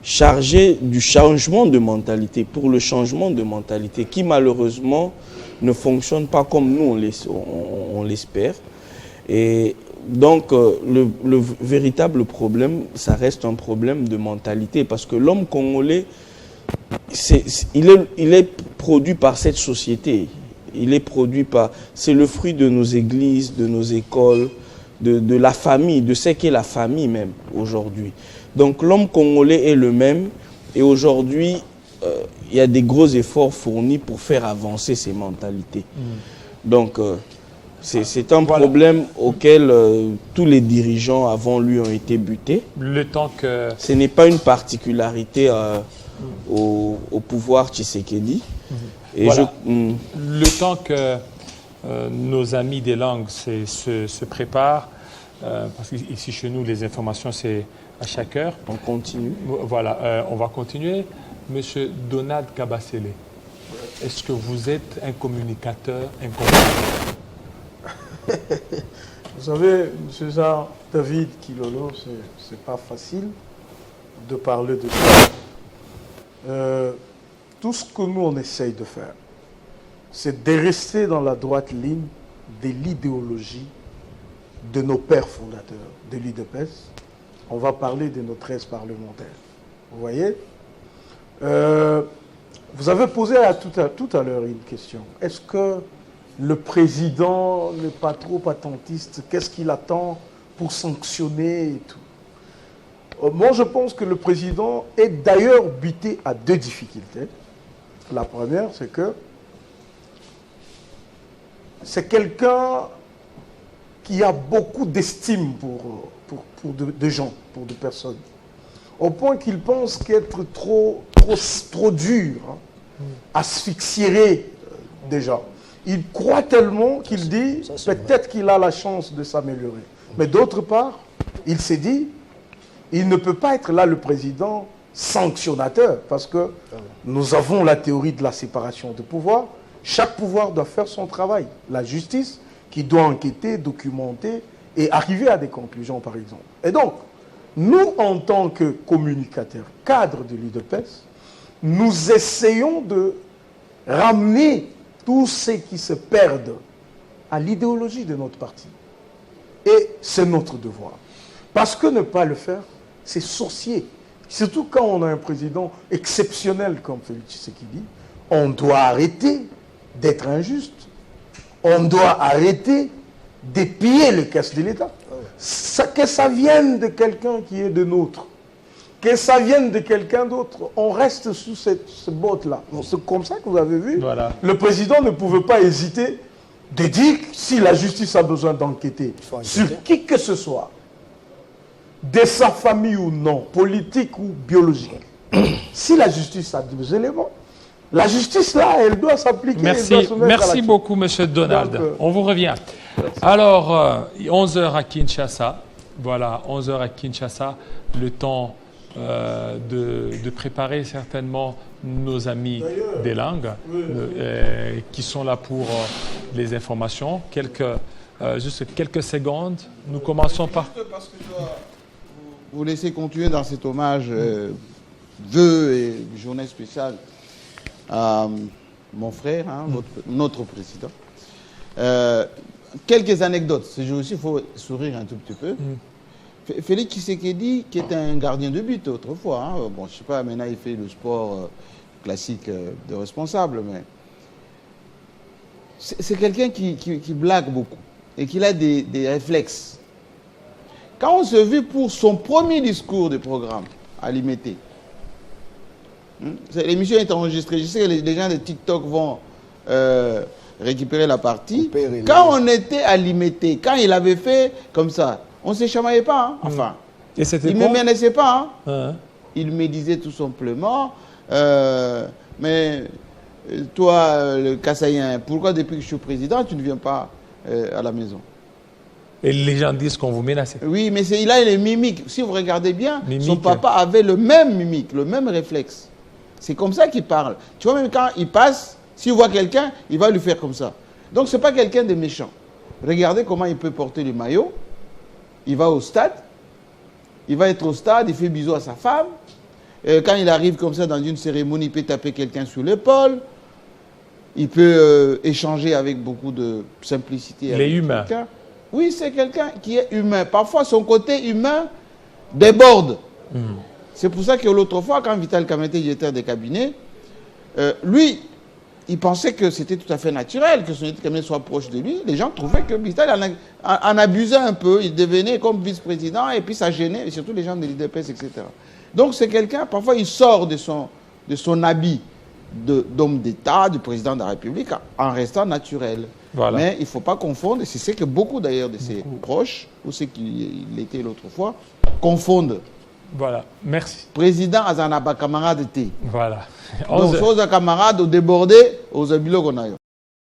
chargé du changement de mentalité, pour le changement de mentalité qui malheureusement ne fonctionne pas comme nous on l'espère. Et donc le véritable problème, ça reste un problème de mentalité, parce que l'homme congolais, il est produit par cette société. C'est le fruit de nos églises, de nos écoles, de la famille, de ce qu'est la famille même aujourd'hui. Donc l'homme congolais est le même, et aujourd'hui, il y a des gros efforts fournis pour faire avancer ces mentalités. Donc c'est un problème auquel tous les dirigeants avant lui ont été butés. Le temps que... Ce n'est pas une particularité au pouvoir Tshisekedi. Et voilà. Le temps que nos amis des langues se préparent, parce qu'ici chez nous, les informations, c'est à chaque heure. On continue. Voilà, on va continuer. Monsieur Donald Kabasele, est-ce que vous êtes un communicateur incompréhensible? Vous savez, M. Jean-David Kilolo, c'est pas facile de parler de ça. Tout ce que nous, on essaye de faire, c'est de rester dans la droite ligne de l'idéologie de nos pères fondateurs de l'UDPS. On va parler de nos 13 parlementaires. Vous voyez, vous avez posé tout à l'heure une question. Est-ce que le président n'est pas trop attentiste? Qu'est-ce qu'il attend pour sanctionner et tout? Moi, je pense que le président est d'ailleurs buté à deux difficultés. La première, c'est que c'est quelqu'un qui a beaucoup d'estime pour des gens, pour des personnes. Au point qu'il pense qu'être trop dur asphyxierait des gens. Il croit tellement qu'il dit peut-être qu'il a la chance de s'améliorer. Mais d'autre part, il s'est dit, il ne peut pas être là le président sanctionnateur, parce que nous avons la théorie de la séparation de pouvoir. Chaque pouvoir doit faire son travail. La justice qui doit enquêter, documenter et arriver à des conclusions, par exemple. Et donc, nous, en tant que communicateurs, cadres de l'UDPS, nous essayons de ramener tous ceux qui se perdent à l'idéologie de notre parti. Et c'est notre devoir. Parce que ne pas le faire, c'est sorcier. Surtout quand on a un président exceptionnel comme Félix Tshisekedi, on doit arrêter d'être injuste. On doit arrêter de piller les caisses de l'État. Que ça vienne de quelqu'un qui est de nôtre, que ça vienne de quelqu'un d'autre, on reste sous ce botte-là. C'est comme ça que vous avez vu. Voilà. Le président ne pouvait pas hésiter de dire que si la justice a besoin d'enquêter sur qui que ce soit, de sa famille ou non, politique ou biologique, si la justice a des éléments, la justice, là, elle doit s'appliquer. Merci beaucoup, M. Donald. Donc, on vous revient. Alors, 11h à Kinshasa. Voilà, 11h à Kinshasa. Le temps de préparer certainement nos amis des langues qui sont là pour les informations. Juste quelques secondes. Nous commençons par... Parce que vous laissez continuer dans cet hommage vœu et journée spéciale à mon frère, notre président. Quelques anecdotes. Ce jour aussi, il faut sourire un tout petit peu. Félix Tshisekedi, qui était un gardien de but autrefois, bon, je ne sais pas, maintenant il fait le sport classique de responsable, mais c'est quelqu'un qui blague beaucoup et qui a des réflexes. Quand on se vit pour son premier discours de programme à l'IMT, l'émission est enregistrée, je sais que les gens de TikTok vont récupérer la partie. Quand on était à l'IMT, quand il avait fait comme ça, on ne se chamaillait pas, enfin. Et il ne me menaçait pas. Il me disait tout simplement, mais toi, le Kassaïen, pourquoi depuis que je suis président, tu ne viens pas à la maison? Et les gens disent qu'on vous menace. Oui, mais il a les mimiques. Si vous regardez bien, son papa avait le même mimique, le même réflexe. C'est comme ça qu'il parle. Tu vois, même quand il passe, s'il voit quelqu'un, il va lui faire comme ça. Donc, ce n'est pas quelqu'un de méchant. Regardez comment il peut porter le maillot. Il va au stade. Il va être au stade, il fait bisous à sa femme. Quand il arrive comme ça dans une cérémonie, il peut taper quelqu'un sur l'épaule. Il peut échanger avec beaucoup de simplicité. Il est humain. Oui, c'est quelqu'un qui est humain. Parfois, son côté humain déborde. C'est pour ça que l'autre fois, quand Vital Kamerhe était directeur des cabinets, lui, il pensait que c'était tout à fait naturel que son directeur de cabinet soit proche de lui. Les gens trouvaient que Vital en abusait un peu. Il devenait comme vice-président et puis ça gênait, et surtout les gens de l'IDPS, etc. Donc c'est quelqu'un, parfois il sort de son habit d'homme d'État, du président de la République, en restant naturel. Voilà. Mais il ne faut pas confondre, et c'est ce que beaucoup d'ailleurs de ses proches, ou ceux qui l'étaient l'autre fois, confondent. Voilà, merci. Président Azanaba camarade T. Voilà. Donc, aux camarades, aux débordés, aux abilogonayo.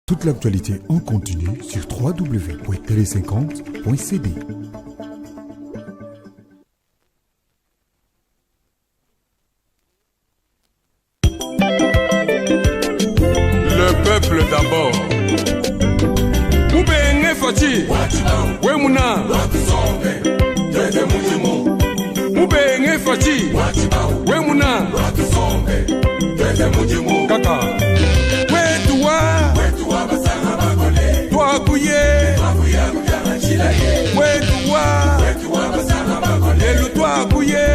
Toute l'actualité en continu sur www.télé50.cd. Le peuple d'abord. Moubenge Fati, Wemuna, Moubenge Fati, Wemuna, Kaka, Wetua, Toi Kouye, Wetua, Lelu Toi Kouye,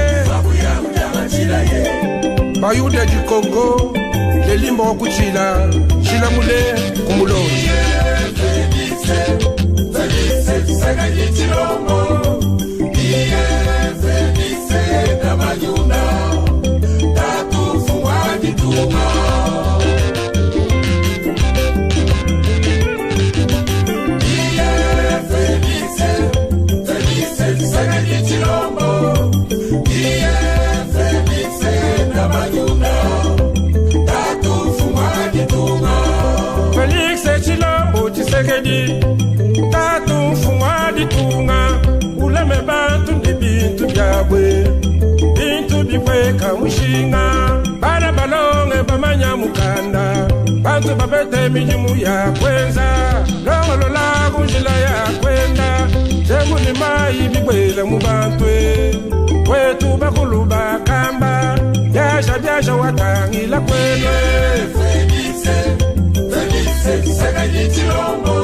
Bayoude du Congo, les limbos Kuchila, Chilamule, Kumulo. Tatu fumwa di tunga uleme bantu ndi bintu byabwe bintu bifwe kamushinga bana balonge bamanya mukanda bantu babete mijimu ya kwenza longolola kunjila ya kwenda jemuni mayi bigwele mu bantwe wetu bakulu bakamba byasha watangila kwenwe Felice, Felice, Chilombo.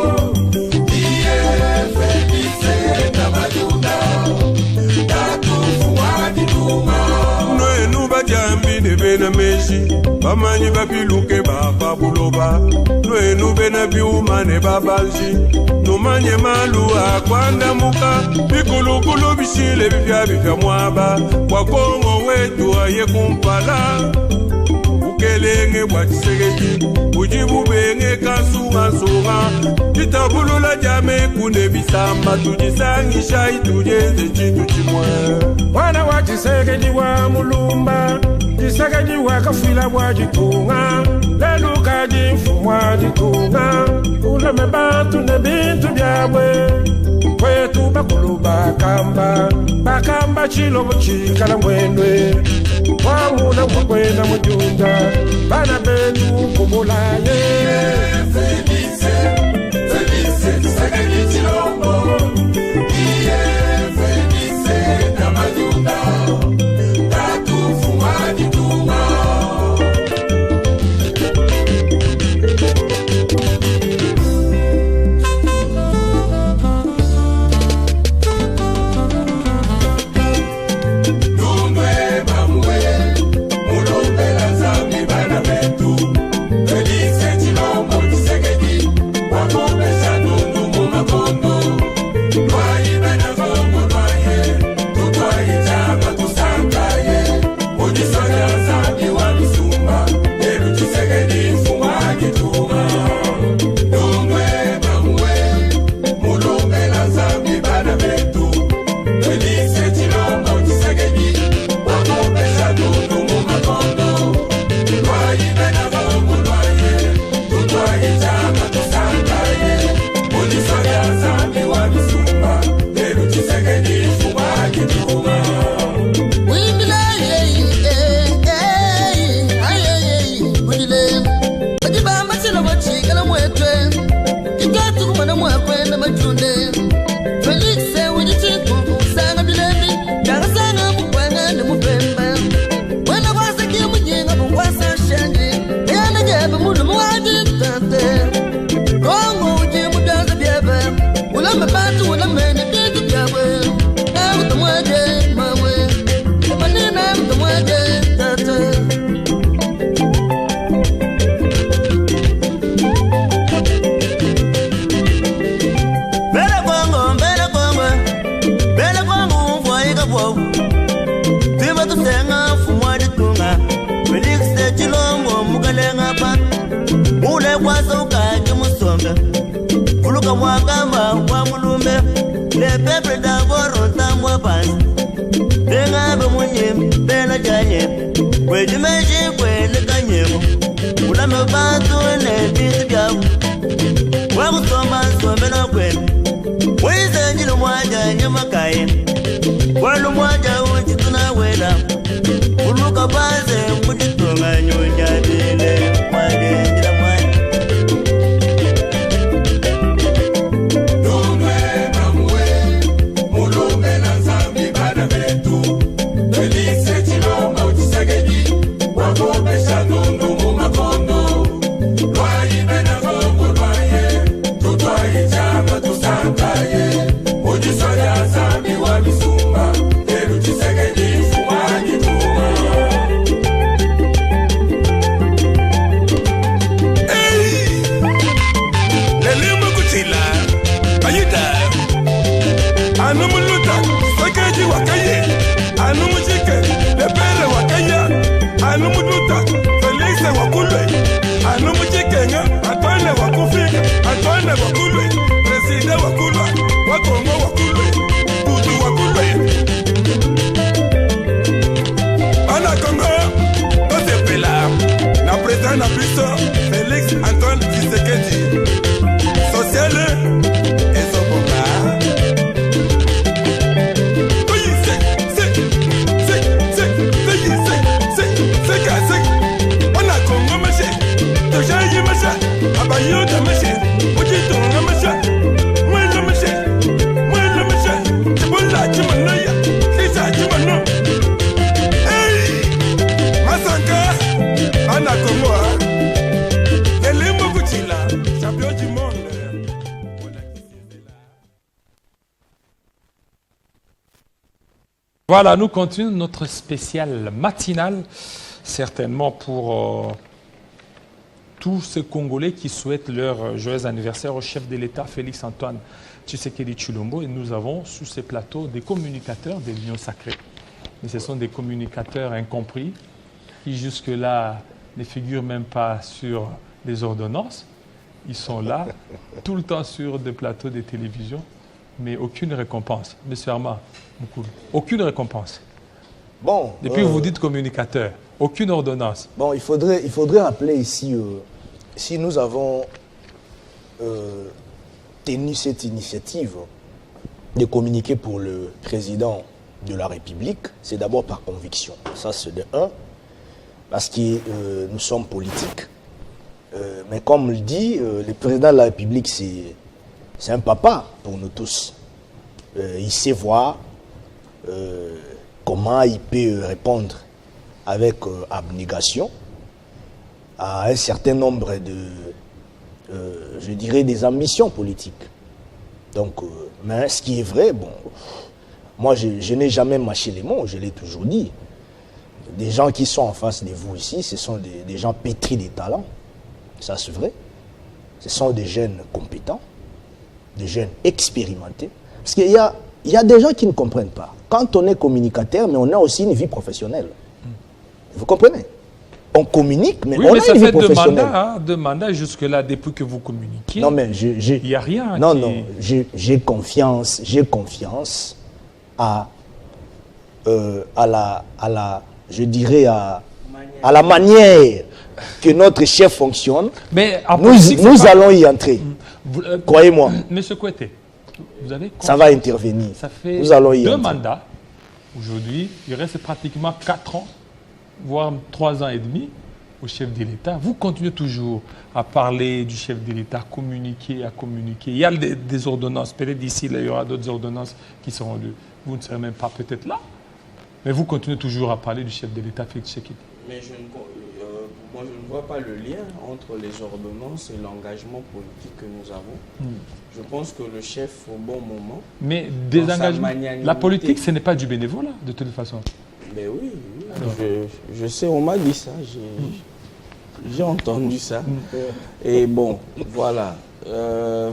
Bena meshi bamanyi bapiluke baba buloba lwenu bena byuma ne babalji numanye malu akwanda muka bikulukulu bishile bifya mwaba kwa Kongo wetu aye kumpala ukelenge bwa Tshisekedi ujibubenge kasunga kitabulula jame kune bisamba tujisangisha itujeze chitu chimwe mwana wa Tshisekedi wa mulumba Tshisekedi wa kafila bwa jitunga lelu kaji mfumwa jitunga uleme bantu ne bintu byabwe kwetu bakulu bakamba chilobo chikala mwenwe wamuna mwakwena mujunda bana betu kumulaye Felice, Felice, Tshisekedi Chilombo Felice na majunda Felice Chilombo Tshisekedi, wakomesha nungu mumakondo moi gama wa mulumbe le peuple d'abord entend-moi pas denga be munye bela janye we dimeji we le kanyemo ula me bantu ne bisbia wa kusoma sombe na kwe we zenjilo mwaja nyama kaye walu mwaja uchi tunawela uluka baze mutitunga nyonya dile mwaje jila mwaje Félix Antoine Tshisekedi, social et Soboka. On a Congo Maché, Tojaï Macha, Abayo de Maché, Ojitonga Macha, Mouela Maché, Mouela Maché, Tibola Chimanaya, Lisa Chimano. Hey, Masanka, on a Congo. Voilà, nous continuons notre spécial matinal, certainement pour tous ces Congolais qui souhaitent leur joyeux anniversaire au chef de l'État, Félix Antoine Tshisekedi Tshilombo. Et nous avons sur ces plateaux des communicateurs de l'Union sacrée. Mais ce sont des communicateurs incompris qui jusque-là ne figurent même pas sur les ordonnances. Ils sont là, tout le temps sur des plateaux de télévision, mais aucune récompense. Monsieur Armand, aucune récompense. Bon, depuis vous dites communicateur, aucune ordonnance. Bon, il faudrait rappeler ici, si nous avons tenu cette initiative de communiquer pour le président de la République, c'est d'abord par conviction. Ça, c'est de un, parce que nous sommes politiques. Mais comme le dit, le président de la République, c'est un papa pour nous tous. Il sait voir comment il peut répondre avec abnégation à un certain nombre de, je dirais, des ambitions politiques. Donc, mais ce qui est vrai, bon, moi je n'ai jamais mâché les mots, je l'ai toujours dit. Des gens qui sont en face de vous ici, ce sont des gens pétris de talent. Ça, c'est vrai. Ce sont des jeunes compétents, des jeunes expérimentés. Parce qu'il y a des gens qui ne comprennent pas. Quand on est communicateur, mais on a aussi une vie professionnelle. Vous comprenez? On communique, mais oui, on mais a ça une vie fait professionnelle. deux mandats jusqu'à depuis que vous communiquez. Non, mais il n'y a rien. Non, non, j'ai confiance à je dirais, à la manière que notre chef fonctionne. Mais nous allons y entrer. Croyez-moi. Monsieur Kouete, vous avez ça va intervenir. Ça fait nous allons y 2 entrer. mandats. Aujourd'hui, il reste pratiquement 4 ans, voire 3 ans et demi au chef de l'État. Vous continuez toujours à parler du chef de l'État, à communiquer. Il y a des ordonnances. Peut-être d'ici, il y aura d'autres ordonnances qui seront lues. Vous ne serez même pas peut-être là. Mais vous continuez toujours à parler du chef de l'État, Félix Tshisekedi. Mais moi, je ne vois pas le lien entre les ordonnances et l'engagement politique que nous avons. Je pense que le chef, au bon moment... Mais des engagements... La politique, ce n'est pas du bénévolat, de toute façon. Mais oui, je sais, on m'a dit ça. J'ai entendu ça. Et bon, voilà. Je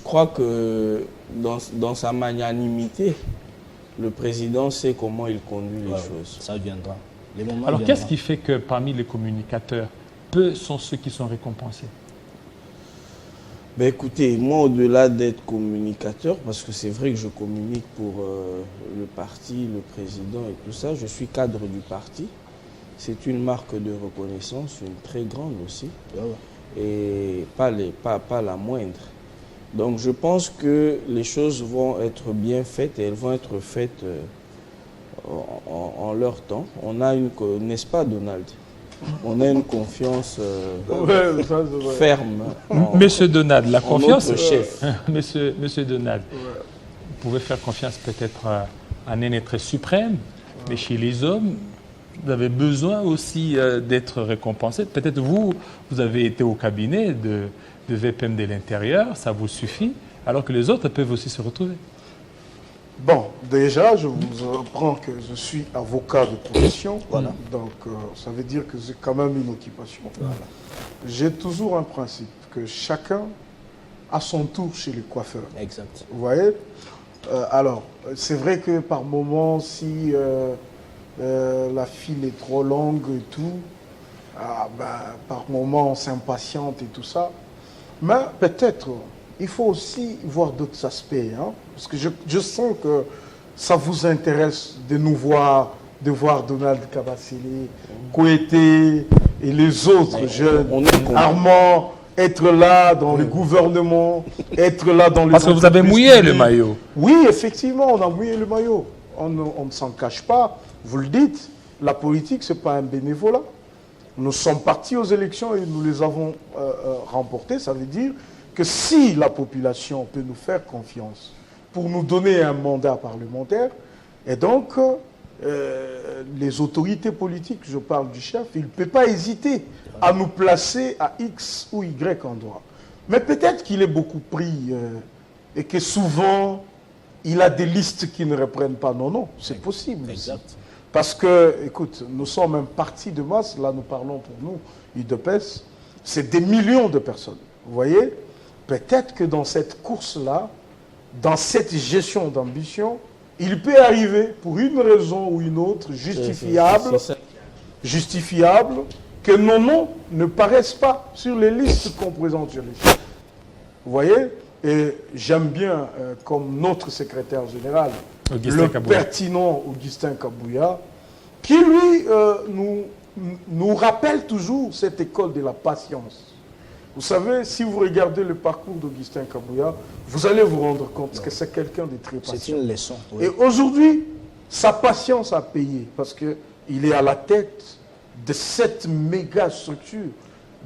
crois que dans sa magnanimité, le président sait comment il conduit les choses. Ça viendra. Alors, qu'est-ce qui fait que parmi les communicateurs, peu sont ceux qui sont récompensés? Ben écoutez, moi au-delà d'être communicateur, parce que c'est vrai que je communique pour le parti, le président et tout ça, je suis cadre du parti. C'est une marque de reconnaissance, une très grande aussi, et pas la moindre. Donc je pense que les choses vont être bien faites et elles vont être faites en leur temps. On a une, n'est-ce pas Donald? On a une confiance ferme. Monsieur Donald, la confiance, notre chef. Monsieur Donald, vous pouvez faire confiance peut-être à un être suprême, mais chez les hommes, vous avez besoin aussi d'être récompensé. Peut-être vous avez été au cabinet de VPM de l'intérieur, ça vous suffit, alors que les autres peuvent aussi se retrouver. Bon, déjà, je vous apprends que je suis avocat de profession. Voilà. Donc, ça veut dire que j'ai quand même une occupation. Voilà. J'ai toujours un principe, que chacun a son tour chez les coiffeurs. Exact. Vous voyez? Alors, c'est vrai que par moment, si la file est trop longue et tout, par moment, on s'impatiente et tout ça. Mais peut-être, il faut aussi voir d'autres aspects. Hein, parce que je sens que ça vous intéresse de nous voir, de voir Donald Kabasele, Kouété et les autres jeunes, Armand, être là dans le gouvernement, être là dans les... Parce que vous avez mouillé le maillot. Oui, effectivement, on a mouillé le maillot. On ne s'en cache pas. Vous le dites, la politique, ce n'est pas un bénévolat. Nous sommes partis aux élections et nous les avons remportées. Ça veut dire que si la population peut nous faire confiance pour nous donner un mandat parlementaire, et donc les autorités politiques, je parle du chef, il ne peut pas hésiter à nous placer à X ou Y endroit. Mais peut-être qu'il est beaucoup pris et que souvent, il a des listes qui ne reprennent pas nos noms. C'est possible. Exact. Parce que, écoute, nous sommes un parti de masse, là nous parlons pour nous, UDPS, c'est des millions de personnes. Vous voyez? Peut-être que dans cette course-là, dans cette gestion d'ambition, il peut arriver, pour une raison ou une autre, justifiable, que nos noms ne paraissent pas sur les listes qu'on présente sur les chefs. Vous voyez? Et j'aime bien, comme notre secrétaire général, le pertinent Augustin Kabouya, qui lui nous rappelle toujours cette école de la patience. Vous savez, si vous regardez le parcours d'Augustin Kabouya, vous allez vous rendre compte que c'est quelqu'un de très patient. C'est une leçon. Oui. Et aujourd'hui, sa patience a payé parce qu'il est à la tête de cette méga structure,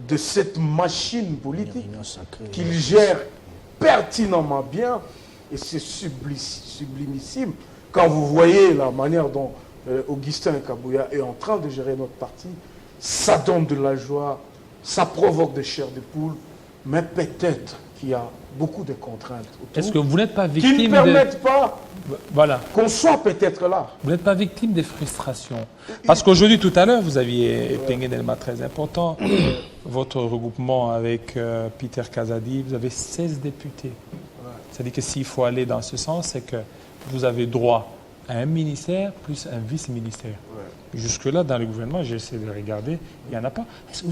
de cette machine politique qu'il gère pertinemment bien. Et c'est sublimissime quand vous voyez la manière dont Augustin Kabouya est en train de gérer notre parti. Ça donne de la joie, ça provoque des chairs de poule, mais peut-être qu'il y a beaucoup de contraintes autour. Est-ce que vous n'êtes pas victime qui ne permettent pas voilà. qu'on soit peut-être là. Vous n'êtes pas victime des frustrations. Parce qu'aujourd'hui, tout à l'heure, vous aviez épinglé un élément très important. Votre regroupement avec Peter Kazadi, vous avez 16 députés. C'est-à-dire que s'il faut aller dans ce sens, c'est que vous avez droit à un ministère plus un vice-ministère. Jusque-là, dans le gouvernement, j'essaie de regarder, il n'y en a pas. Est-ce que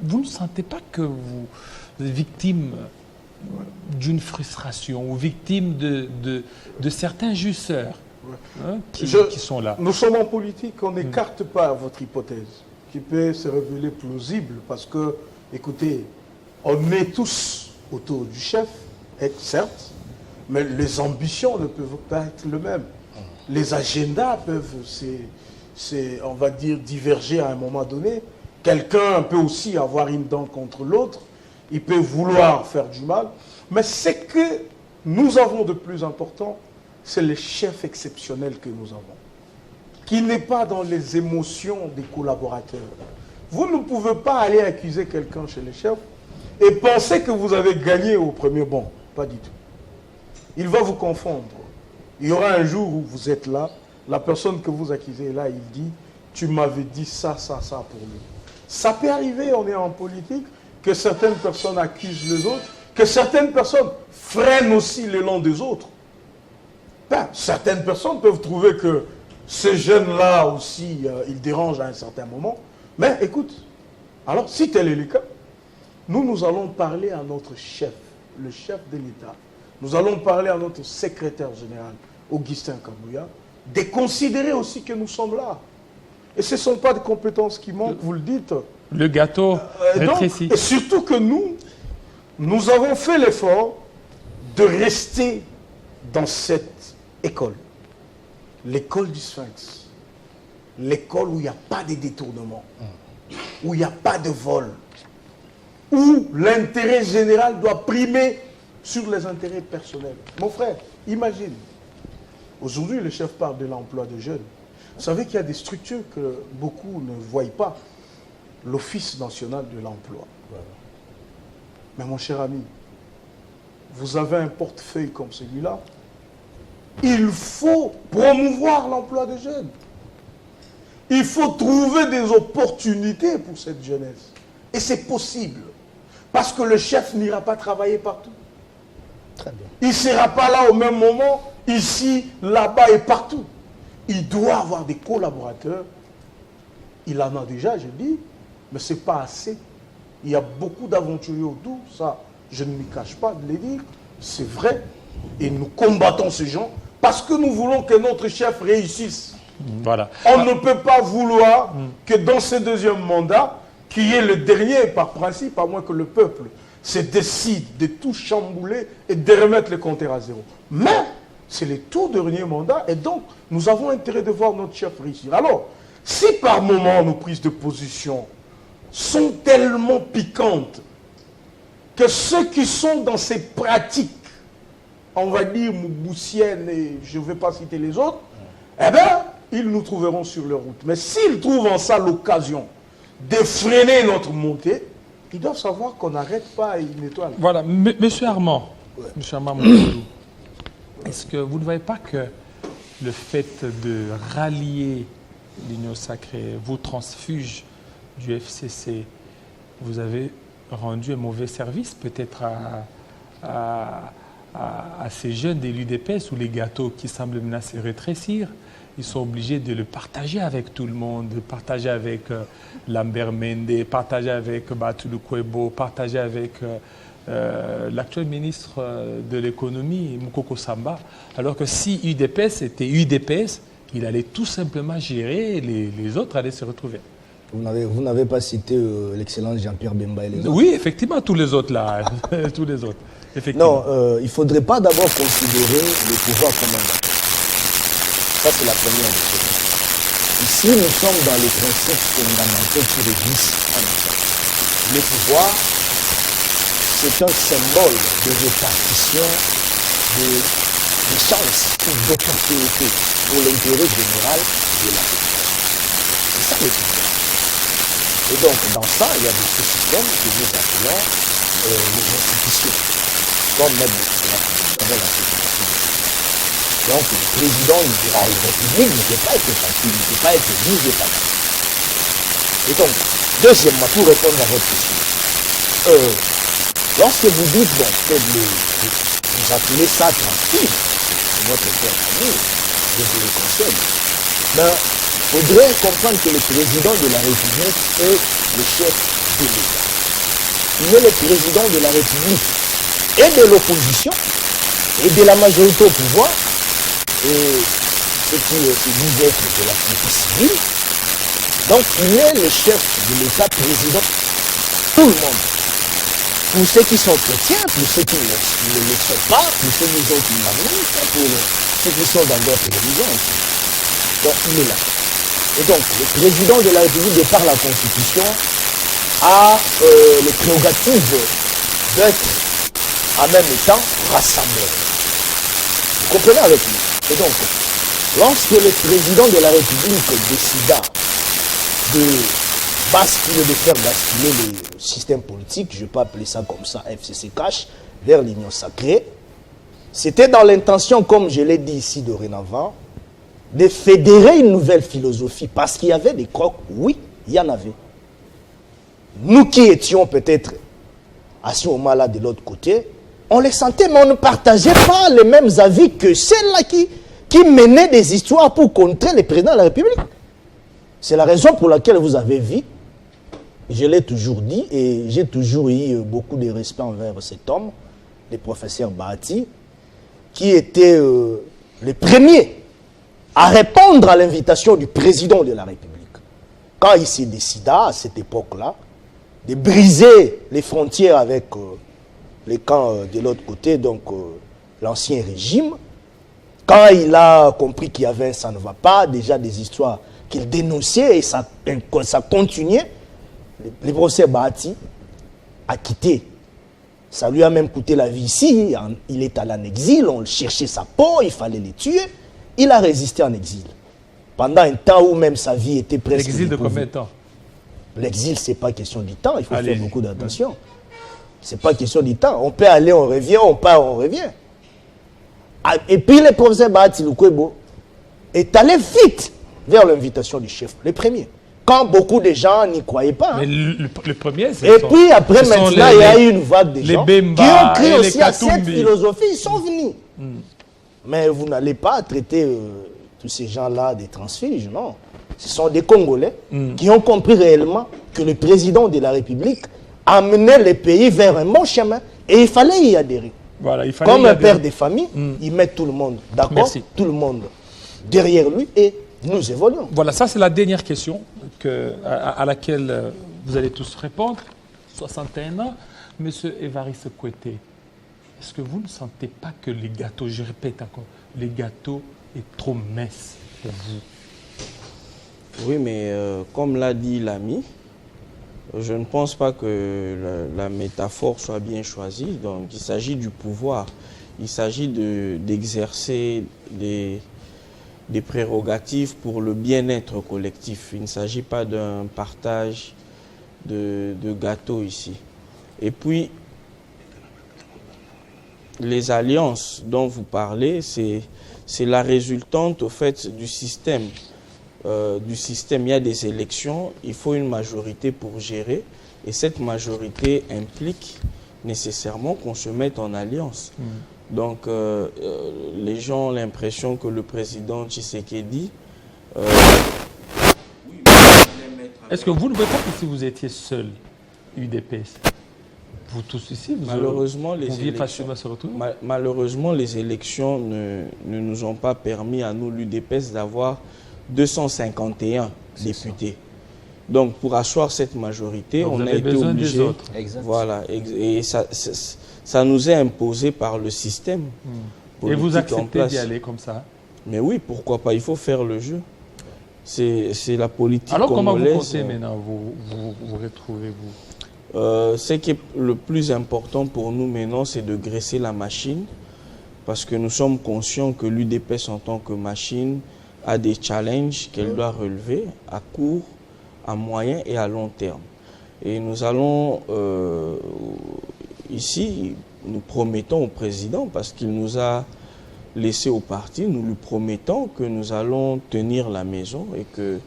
vous ne sentez pas que vous êtes victime d'une frustration ou victime de certains jusseurs qui sont là? Nous sommes en politique, on n'écarte pas votre hypothèse, qui peut se révéler plausible, parce que, écoutez, on est tous autour du chef, certes, mais les ambitions ne peuvent pas être les mêmes. Les agendas peuvent, on va dire, diverger à un moment donné. Quelqu'un peut aussi avoir une dent contre l'autre. Il peut vouloir faire du mal. Mais ce que nous avons de plus important, c'est le chef exceptionnel que nous avons, qui n'est pas dans les émotions des collaborateurs. Vous ne pouvez pas aller accuser quelqu'un chez les chefs et penser que vous avez gagné au premier banc. Pas du tout. Il va vous confondre. Il y aura un jour où vous êtes là, la personne que vous accusez est là, il dit « tu m'avais dit ça, ça, ça pour lui ». Ça peut arriver, on est en politique, que certaines personnes accusent les autres, que certaines personnes freinent aussi l'élan des autres. Certaines personnes peuvent trouver que ces jeunes-là aussi, ils dérangent à un certain moment. Mais écoute, alors si tel est le cas, nous allons parler à notre chef le chef de l'État, nous allons parler à notre secrétaire général, Augustin Kabouya, de considérer aussi que nous sommes là. Et ce ne sont pas des compétences qui manquent, vous le dites. Le gâteau rétrécit. Et surtout que nous avons fait l'effort de rester dans cette école. L'école du Sphinx. L'école où il n'y a pas de détournement. Où il n'y a pas de vol. Où l'intérêt général doit primer sur les intérêts personnels. Mon frère, imagine. Aujourd'hui, le chef parle de l'emploi de jeunes. Vous savez qu'il y a des structures que beaucoup ne voient pas. L'Office national de l'emploi. Voilà. Mais mon cher ami, vous avez un portefeuille comme celui-là. Il faut promouvoir l'emploi des jeunes. Il faut trouver des opportunités pour cette jeunesse. Et c'est possible. Parce que le chef n'ira pas travailler partout. Très bien. Il ne sera pas là au même moment, ici, là-bas et partout. Il doit avoir des collaborateurs. Il en a déjà, je dis, mais ce n'est pas assez. Il y a beaucoup d'aventuriers autour, ça, je ne m'y cache pas de les dire. C'est vrai. Et nous combattons ces gens parce que nous voulons que notre chef réussisse. Voilà. On ne peut pas vouloir que dans ce deuxième mandat, qui est le dernier par principe, à moins que le peuple se décide de tout chambouler et de remettre les compteurs à zéro. Mais c'est le tout dernier mandat et donc nous avons intérêt de voir notre chef réussir. Alors, si par moment nos prises de position sont tellement piquantes que ceux qui sont dans ces pratiques, on va dire mouboussiennes et je ne vais pas citer les autres, eh bien, ils nous trouveront sur leur route. Mais s'ils trouvent en ça l'occasion de freiner notre montée, ils doivent savoir qu'on n'arrête pas à une étoile. Voilà, Monsieur Armand, Monsieur Armand Moukhoulou, est-ce que vous ne voyez pas que le fait de rallier l'Union Sacrée vous transfuge du FCC, vous avez rendu un mauvais service peut-être à ces jeunes de l'UDPS où les gâteaux qui semblent menacer rétrécir, ils sont obligés de le partager avec tout le monde, de partager avec Lambert Mende, partager avec Batulu Kwebo, partager avec l'actuel ministre de l'économie, Moukoko Samba, alors que si UDPS était UDPS, il allait tout simplement gérer, les autres allaient se retrouver. Vous n'avez pas cité l'excellence Jean-Pierre Bemba et les autres? Oui, effectivement, tous les autres là. Tous les autres. Non, il ne faudrait pas d'abord considérer le pouvoir comme un gâteau. Ça, c'est la première des choses. Ici, nous sommes dans les principes fondamentaux qui régissent un État. Le pouvoir, c'est un symbole de répartition de chances ou d'opportunités pour l'intérêt général de la population. C'est ça le pouvoir. Et donc, dans ça, il y a des systèmes que nous appelons les institutions, comme même la sécurité. Donc, le président de la République ne peut pas être facile, ne peut pas être jugé facile. Et donc, deuxièmement, pour répondre à votre question, lorsque vous dites, bon, vous appelez ça tranquille, c'est votre père ami, je vous le conseille, mais il faudrait comprendre que le président de la République est le chef de l'État. Il est le président de la République et de l'opposition et de la majorité au pouvoir, et ce qui dit être de la société civile. Donc il est le chef de l'État, président, tout le monde. Pour ceux qui sont chrétiens, pour ceux qui ne le sont pas, pour ceux qui sont islamistes, pour ceux qui sont dans d'autres religions. Donc il est là. Et donc le président de la République, de par la Constitution, a les prérogatives d'être en même temps rassembleur. Vous comprenez avec nous? Et donc, lorsque le président de la République décida de basculer, de faire basculer le système politique, je peux appeler ça comme ça, FCC Cash, vers l'Union Sacrée, c'était dans l'intention, comme je l'ai dit ici dorénavant, de fédérer une nouvelle philosophie, parce qu'il y avait des crocs, oui, il y en avait. Nous qui étions peut-être à ce moment-là de l'autre côté, on les sentait, mais on ne partageait pas les mêmes avis que celles-là qui menaient des histoires pour contrer le président de la République. C'est la raison pour laquelle vous avez vu, je l'ai toujours dit, et j'ai toujours eu beaucoup de respect envers cet homme, le professeur Bahati, qui était le premier à répondre à l'invitation du président de la République. Quand il s'est décidé, à cette époque-là, de briser les frontières avec les camps de l'autre côté, donc l'ancien régime, quand il a compris qu'il y avait ça ne va pas, déjà des histoires qu'il dénonçait et ça continuait, le professeur Bahati a quitté. Ça lui a même coûté la vie ici. Il est allé en exil, on cherchait sa peau, il fallait les tuer. Il a résisté en exil. Pendant un temps où même sa vie était presque... L'exil de combien de temps? L'exil, ce n'est pas question du temps, il faut faire beaucoup d'attention. Ce n'est pas question du temps. On peut aller, on revient, on part, on revient. Et puis le professeur Bahati Lukwebo est allé vite vers l'invitation du chef, le premier. Quand beaucoup de gens n'y croyaient pas. Mais le premier, c'est et puis après, maintenant, il y a eu une vague de gens qui ont cru aussi à cette Katumbi. philosophie. Ils sont venus. Mais vous n'allez pas traiter tous ces gens-là des transfuges, non. Ce sont des Congolais qui ont compris réellement que le président de la République amenait le pays vers un bon chemin et il fallait y adhérer. Voilà, il fallait comme un père de famille, il met tout le monde d'accord, tout le monde derrière lui et nous évoluons. Voilà, ça c'est la dernière question à laquelle vous allez tous répondre. 61 ans, Monsieur Évariste Kouété, est-ce que vous ne sentez pas que les gâteaux, je répète encore, les gâteaux est trop mince pour vous? Oui, mais comme l'a dit l'ami, je ne pense pas que la métaphore soit bien choisie. Donc, il s'agit du pouvoir. Il s'agit d'exercer des prérogatives pour le bien-être collectif. Il ne s'agit pas d'un partage de gâteaux ici. Et puis, les alliances dont vous parlez, c'est la résultante au fait du système. Il y a des élections, il faut une majorité pour gérer et cette majorité implique nécessairement qu'on se mette en alliance. Donc les gens ont l'impression que le président Tshisekedi... Est-ce que vous ne voyez pas que si vous étiez seul, UDPS, vous tous ici, malheureusement, malheureusement, les élections ne nous ont pas permis à nous, l'UDPS, d'avoir 251 députés. Donc, pour asseoir cette majorité, donc on a été obligé. Voilà, et ça nous est imposé par le système. Et vous acceptez d'y aller comme ça? Mais oui, pourquoi pas? Il faut faire le jeu. C'est la politique congolaise. Alors, comment vous comptez maintenant vous retrouvez-vous? Ce qui est le plus important pour nous maintenant, c'est de graisser la machine, parce que nous sommes conscients que l'UDPS en tant que machine a des challenges qu'elle doit relever à court, à moyen et à long terme. Et nous allons ici, nous promettons au président, parce qu'il nous a laissé au parti, nous lui promettons que nous allons tenir la maison et que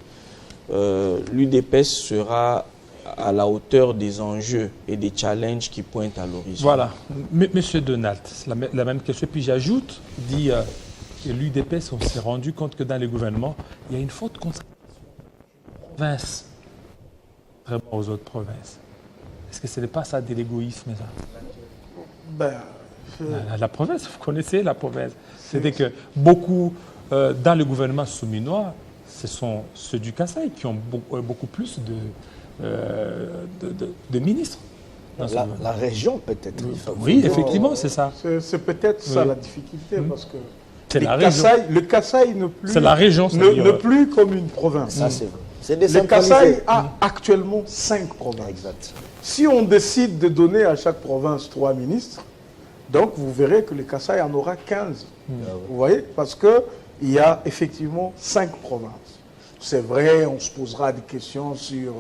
l'UDPS sera à la hauteur des enjeux et des challenges qui pointent à l'horizon. Voilà. Monsieur Donald, la même question. Puis j'ajoute, dit que l'UDPS, on s'est rendu compte que dans les gouvernements, il y a une forte concentration des provinces, vraiment aux autres provinces. Est-ce que ce n'est pas ça de l'égoïsme, ça? La province, vous connaissez la province. C'est-à-dire que beaucoup, dans le gouvernement souminois, ce sont ceux du Kasaï qui ont beaucoup plus de ministres. La région peut-être. Oui, effectivement, c'est ça. C'est peut-être ça la difficulté, parce que le Kasaï ne plus, c'est la région, ne plus comme une province. Ça, c'est vrai. Le Kasaï a actuellement 5 provinces. Exact. Si on décide de donner à chaque province 3 ministres, donc vous verrez que le Kasaï en aura 15. Vous voyez? Parce qu'il y a effectivement 5 provinces. C'est vrai, on se posera des questions sur,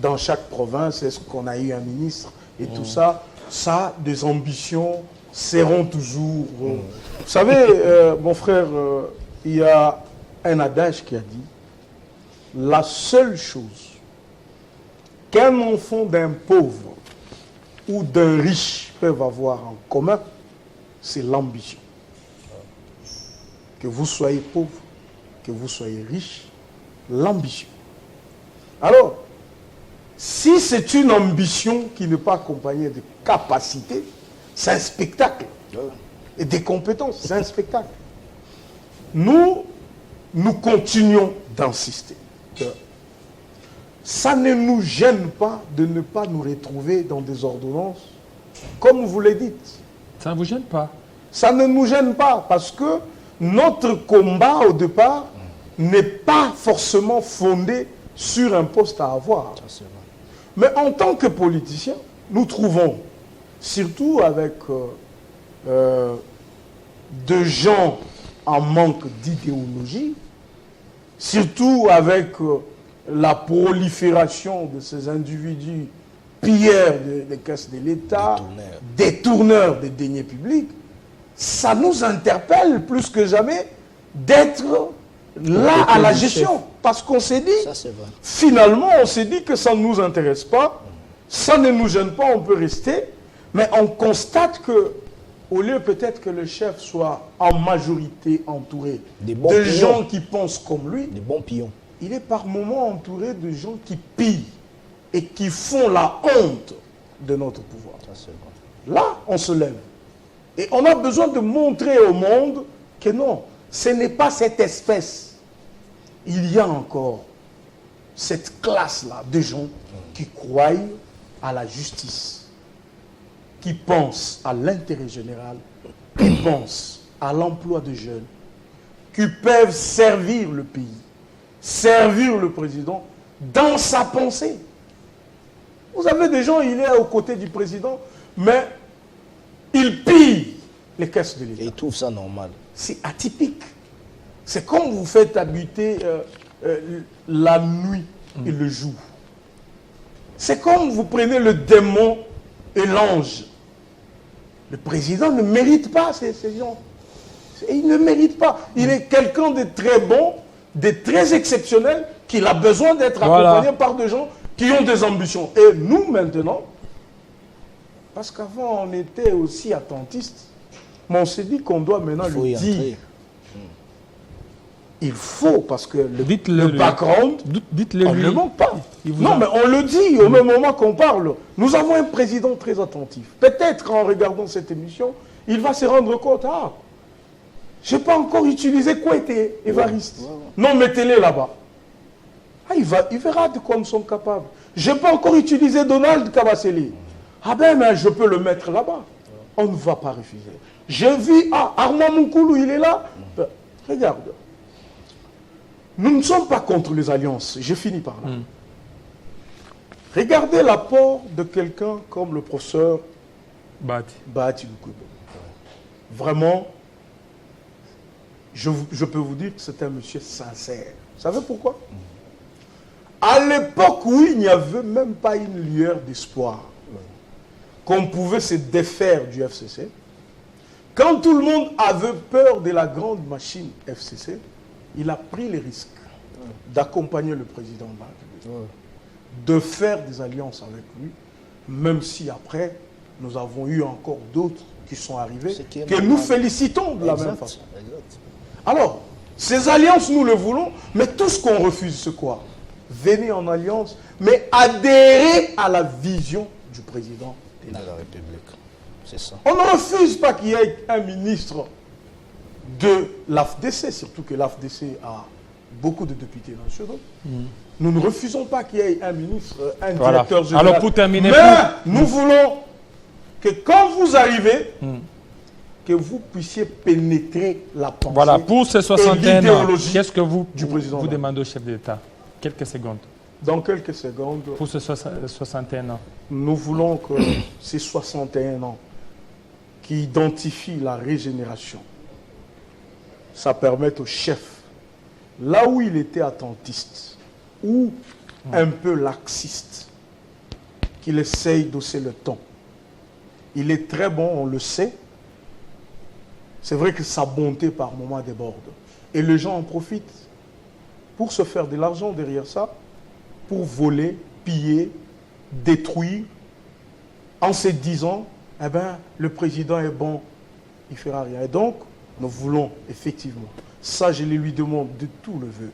dans chaque province, est-ce qu'on a eu un ministre et tout ça. Ça, des ambitions seront toujours... Vous savez, mon frère, il y a un adage qui a dit, la seule chose qu'un enfant d'un pauvre ou d'un riche peuvent avoir en commun, c'est l'ambition. Que vous soyez pauvre, que vous soyez riche, l'ambition. Alors, si c'est une ambition qui n'est pas accompagnée de capacité, C'est un spectacle. Et des compétences, c'est un spectacle. Nous continuons d'insister que ça ne nous gêne pas de ne pas nous retrouver dans des ordonnances, comme vous le dites. Ça ne vous gêne pas? Ça ne nous gêne pas, parce que notre combat, au départ, n'est pas forcément fondé sur un poste à avoir. Mais en tant que politiciens, nous trouvons, surtout avec de gens en manque d'idéologie, surtout avec la prolifération de ces individus pilleurs des caisses de l'État, détourneurs des deniers publics, ça nous interpelle plus que jamais d'être là à la gestion. Parce qu'on s'est dit, finalement, on s'est dit que ça ne nous intéresse pas, ça ne nous gêne pas, on peut rester, mais on constate que, au lieu peut-être que le chef soit en majorité entouré de gens qui pensent comme lui, des bons pions, il est par moments entouré de gens qui pillent et qui font la honte de notre pouvoir. Là, on se lève. Et on a besoin de montrer au monde que non, ce n'est pas cette espèce. Il y a encore cette classe-là de gens qui croient à la justice, qui pensent à l'intérêt général, qui pensent à l'emploi de jeunes, qui peuvent servir le pays, servir le président dans sa pensée. Vous avez des gens, il est aux côtés du président, mais il pille les caisses de l'État. Et il trouve ça normal. C'est atypique. C'est comme vous faites habiter la nuit et le jour. C'est comme vous prenez le démon et l'ange. Le président ne mérite pas ces gens. Il ne mérite pas. Il est quelqu'un de très bon, de très exceptionnel, qu'il a besoin d'être accompagné par des gens qui ont des ambitions. Et nous, maintenant, parce qu'avant, on était aussi attentistes, mais on s'est dit qu'on doit maintenant lui dire. Il faut, parce que le background, on ne le manque pas. Non, mais on le dit au même moment qu'on parle. Nous avons un président très attentif. Peut-être en regardant cette émission, il va se rendre compte, ah, je n'ai pas encore utilisé Kouété, Évariste. Non, mettez-les là-bas. Ah, il verra de quoi nous sommes capables. Je n'ai pas encore utilisé Donald Kabasele. Ah ben, mais je peux le mettre là-bas. On ne va pas refuser. J'ai vu, ah, Armand Moukoulou, il est là. Ben, regarde. Nous ne sommes pas contre les alliances. Je finis par là. Regardez l'apport de quelqu'un comme le professeur Bahati Lukwebo. Vraiment, je peux vous dire que c'est un monsieur sincère. Vous savez pourquoi? À l'époque où il n'y avait même pas une lueur d'espoir qu'on pouvait se défaire du FCC, quand tout le monde avait peur de la grande machine FCC, il a pris les risques d'accompagner le président de la République, de faire des alliances avec lui, même si après, nous avons eu encore d'autres qui sont arrivés, que nous félicitons de la même façon. Alors, ces alliances, nous le voulons, mais tout ce qu'on refuse, c'est quoi? Venir en alliance, mais adhérer à la vision du président de la République. C'est ça. On ne refuse pas qu'il y ait un ministre de l'AFDC, surtout que l'AFDC a beaucoup de députés nationaux. Nous ne refusons pas qu'il y ait un ministre, un directeur général. Alors pour terminer, mais nous voulons que quand vous arrivez, que vous puissiez pénétrer la pensée. Voilà, pour ces 61 ans, qu'est-ce que vous demandez au chef de l'État? Quelques secondes. Dans quelques secondes. Pour ces 61 ans. Nous voulons que ces 61 ans qui identifient la régénération, ça permette au chef, là où il était attentiste, ou un peu laxiste, qu'il essaye d'hausser le ton. Il est très bon, on le sait. C'est vrai que sa bonté par moments déborde. Et les gens en profitent pour se faire de l'argent derrière ça, pour voler, piller, détruire, en se disant, eh bien, le président est bon, il ne fera rien. Et donc, nous voulons effectivement, ça je lui demande de tout le vœu,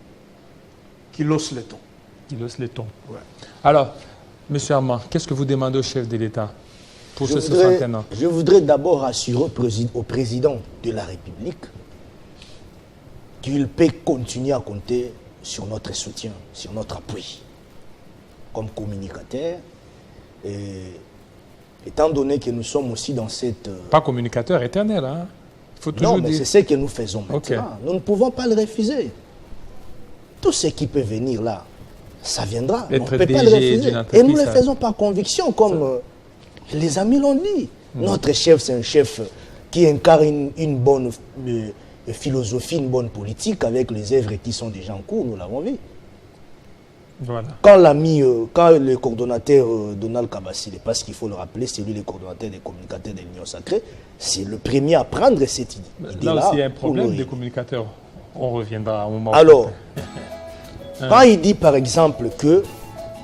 qu'il hausse le ton. Qu'il hausse le ton. Ouais. Alors, M. Armand, qu'est-ce que vous demandez au chef de l'État? pour ce 61 ans. Je voudrais d'abord assurer au président de la République qu'il peut continuer à compter sur notre soutien, sur notre appui comme communicateur. Et étant donné que nous sommes aussi dans cette... Pas communicateur éternel, hein? Faut toujours non, mais dire... c'est ce que nous faisons maintenant. Okay. Nous ne pouvons pas le refuser. Tout ce qui peut venir là, ça viendra. On ne peut pas le refuser. Et nous le faisons par conviction, comme les amis l'ont dit. Notre chef, c'est un chef qui incarne une bonne philosophie, une bonne politique avec les œuvres qui sont déjà en cours, nous l'avons vu. Voilà. Quand le coordonnateur Donald Kabasile, parce qu'il faut le rappeler, c'est lui le coordonnateur des communicateurs de l'Union Sacrée, c'est le premier à prendre cette idée. Là aussi, il y a un problème des communicateurs. On reviendra à un moment. Alors, quand il dit par exemple que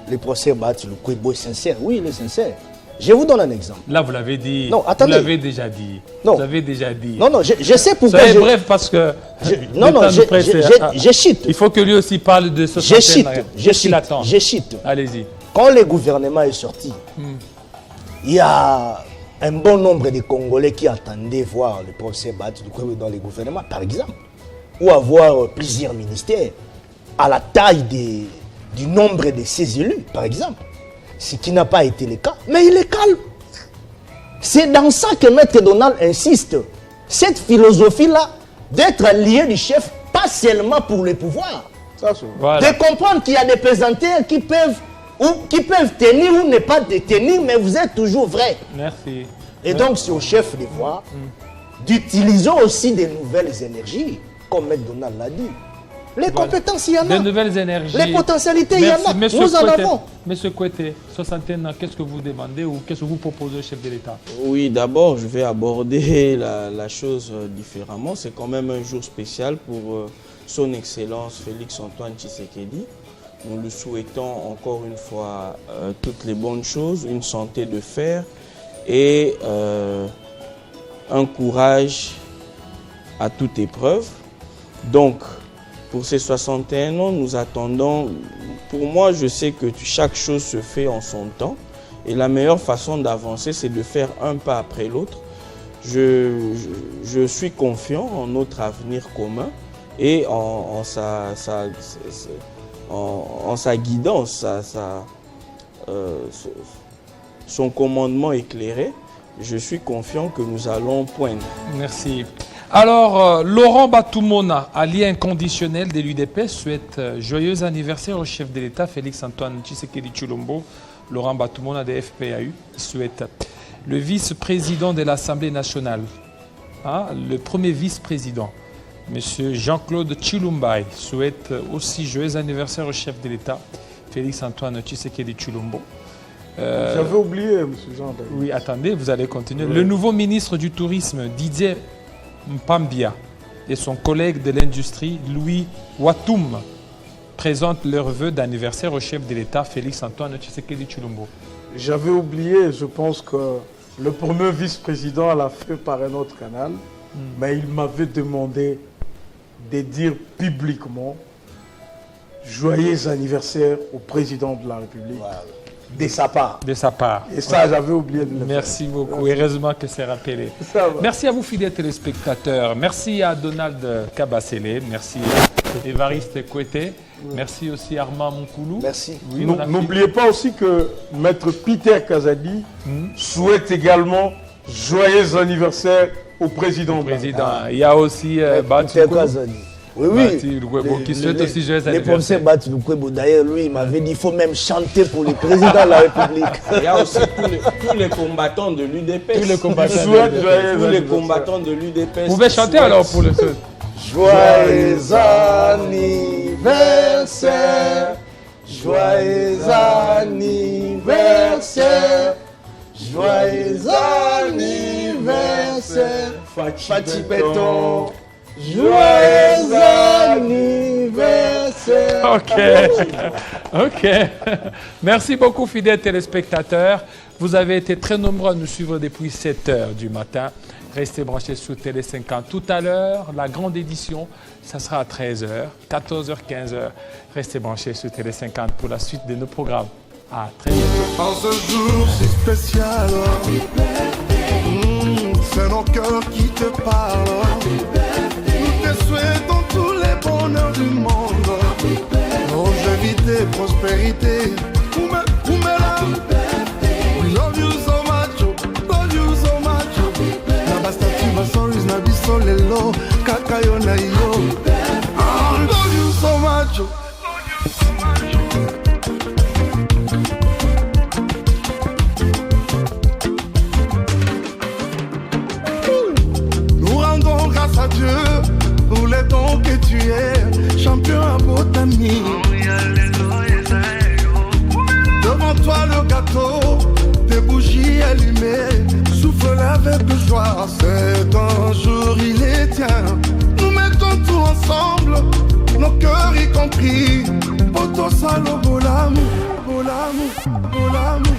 le professeur Bahat Lukwebo est sincère, oui, il est sincère. Je vous donne un exemple. Là, vous l'avez dit. Non, attendez. Vous l'avez déjà dit. Non. Vous l'avez déjà dit. Non, je sais pourquoi. Soyez bref parce que. Je chite. Il faut que lui aussi parle de ce Je chite. Allez-y. Quand le gouvernement est sorti, il y a un bon nombre de Congolais qui attendaient voir le professeur Bahat Lukwebo dans le gouvernement, par exemple, ou avoir plusieurs ministères à la taille du nombre de ses élus, par exemple. Ce qui n'a pas été le cas, mais il est calme. C'est dans ça que Maître Donald insiste. Cette philosophie-là, d'être lié du chef, pas seulement pour le pouvoir. Voilà. De comprendre qu'il y a des présenteurs qui peuvent tenir ou ne pas tenir, mais vous êtes toujours vrai. Merci. Et donc, c'est au chef de voir d'utiliser aussi des nouvelles énergies, comme Maître Donald l'a dit. Les compétences, il y en a. Des nouvelles énergies. Les potentialités, il y en a. Nous en avons. Monsieur Kouete, 61 ans, qu'est-ce que vous demandez ou qu'est-ce que vous proposez au chef de l'État? Oui, d'abord, je vais aborder la chose différemment. C'est quand même un jour spécial pour son Excellence Félix-Antoine Tshisekedi. Nous lui souhaitons encore une fois toutes les bonnes choses, une santé de fer et un courage à toute épreuve. Donc, pour ces 61 ans, nous attendons, pour moi, je sais que chaque chose se fait en son temps. Et la meilleure façon d'avancer, c'est de faire un pas après l'autre. Je suis confiant en notre avenir commun et en sa guidance, son commandement éclairé. Je suis confiant que nous allons poindre. Merci. Alors, Laurent Batoumona, allié inconditionnel de l'UDPS, souhaite joyeux anniversaire au chef de l'État, Félix-Antoine Tshisekedi Tshilombo. Laurent Batoumona de FPAU souhaite le vice-président de l'Assemblée nationale, le premier vice-président, M. Jean-Claude Tshilumbai, souhaite aussi joyeux anniversaire au chef de l'État, Félix-Antoine Tshisekedi Tshilombo. J'avais oublié, M. Jean. Oui, attendez, vous allez continuer. Oui. Le nouveau ministre du Tourisme, Didier Mpambia, et son collègue de l'industrie, Louis Watoum, présentent leurs vœux d'anniversaire au chef de l'État, Félix-Antoine Tshisekedi Tshilombo. J'avais oublié, je pense que le premier vice-président l'a fait par un autre canal, mais il m'avait demandé de dire publiquement joyeux anniversaire au président de la République. Voilà. De sa part. De sa part. Et ça, j'avais oublié de le faire. Merci beaucoup. Heureusement que c'est rappelé. Merci à vous, fidèles téléspectateurs. Merci à Donald Kabasele. Merci à Évariste Kouete. Merci aussi à Armand Moukoulou. Merci. Oui, n'oubliez pas aussi que Maître Peter Kazadi souhaite également joyeux anniversaire au président. Il y a aussi Peter Kazadi. Oui, qui souhaite aussi joyeux anniversaire. Le professeur Bahat Lukwebo, d'ailleurs, lui, il m'avait dit qu'il faut même chanter pour le président de la République. Il y a aussi tous les combattants de l'UDPS. Tous les combattants de l'UDPS. Vous pouvez chanter alors pour le feu. Joyeux anniversaire, joyeux anniversaire, joyeux anniversaire, Fati Péton. Joyeux anniversaire. Ok. Merci beaucoup, fidèles téléspectateurs. Vous avez été très nombreux à nous suivre depuis 7 h du matin. Restez branchés sur Télé 50. Tout à l'heure, la grande édition, ça sera à 13 h, 14 h, 15 h. Restez branchés sur Télé 50 pour la suite de nos programmes. À très bientôt. En ce jour si spécial, c'est nos cœurs qui te parlent. Nous te souhaitons tous les bonheurs du monde. Longévité, prospérité. We love you so much, love you so much. Na bastati basoris na biso lelo, kakayo na yo. Love you so much. Nous rendons grâce à Dieu pour les dons que tu es, champion à botanie. Devant toi le gâteau, des bougies allumées, souffle avec joie. C'est un jour, il est tien. Nous mettons tout ensemble, nos cœurs y compris. Poto salo bolamu, bolamu, bolamu.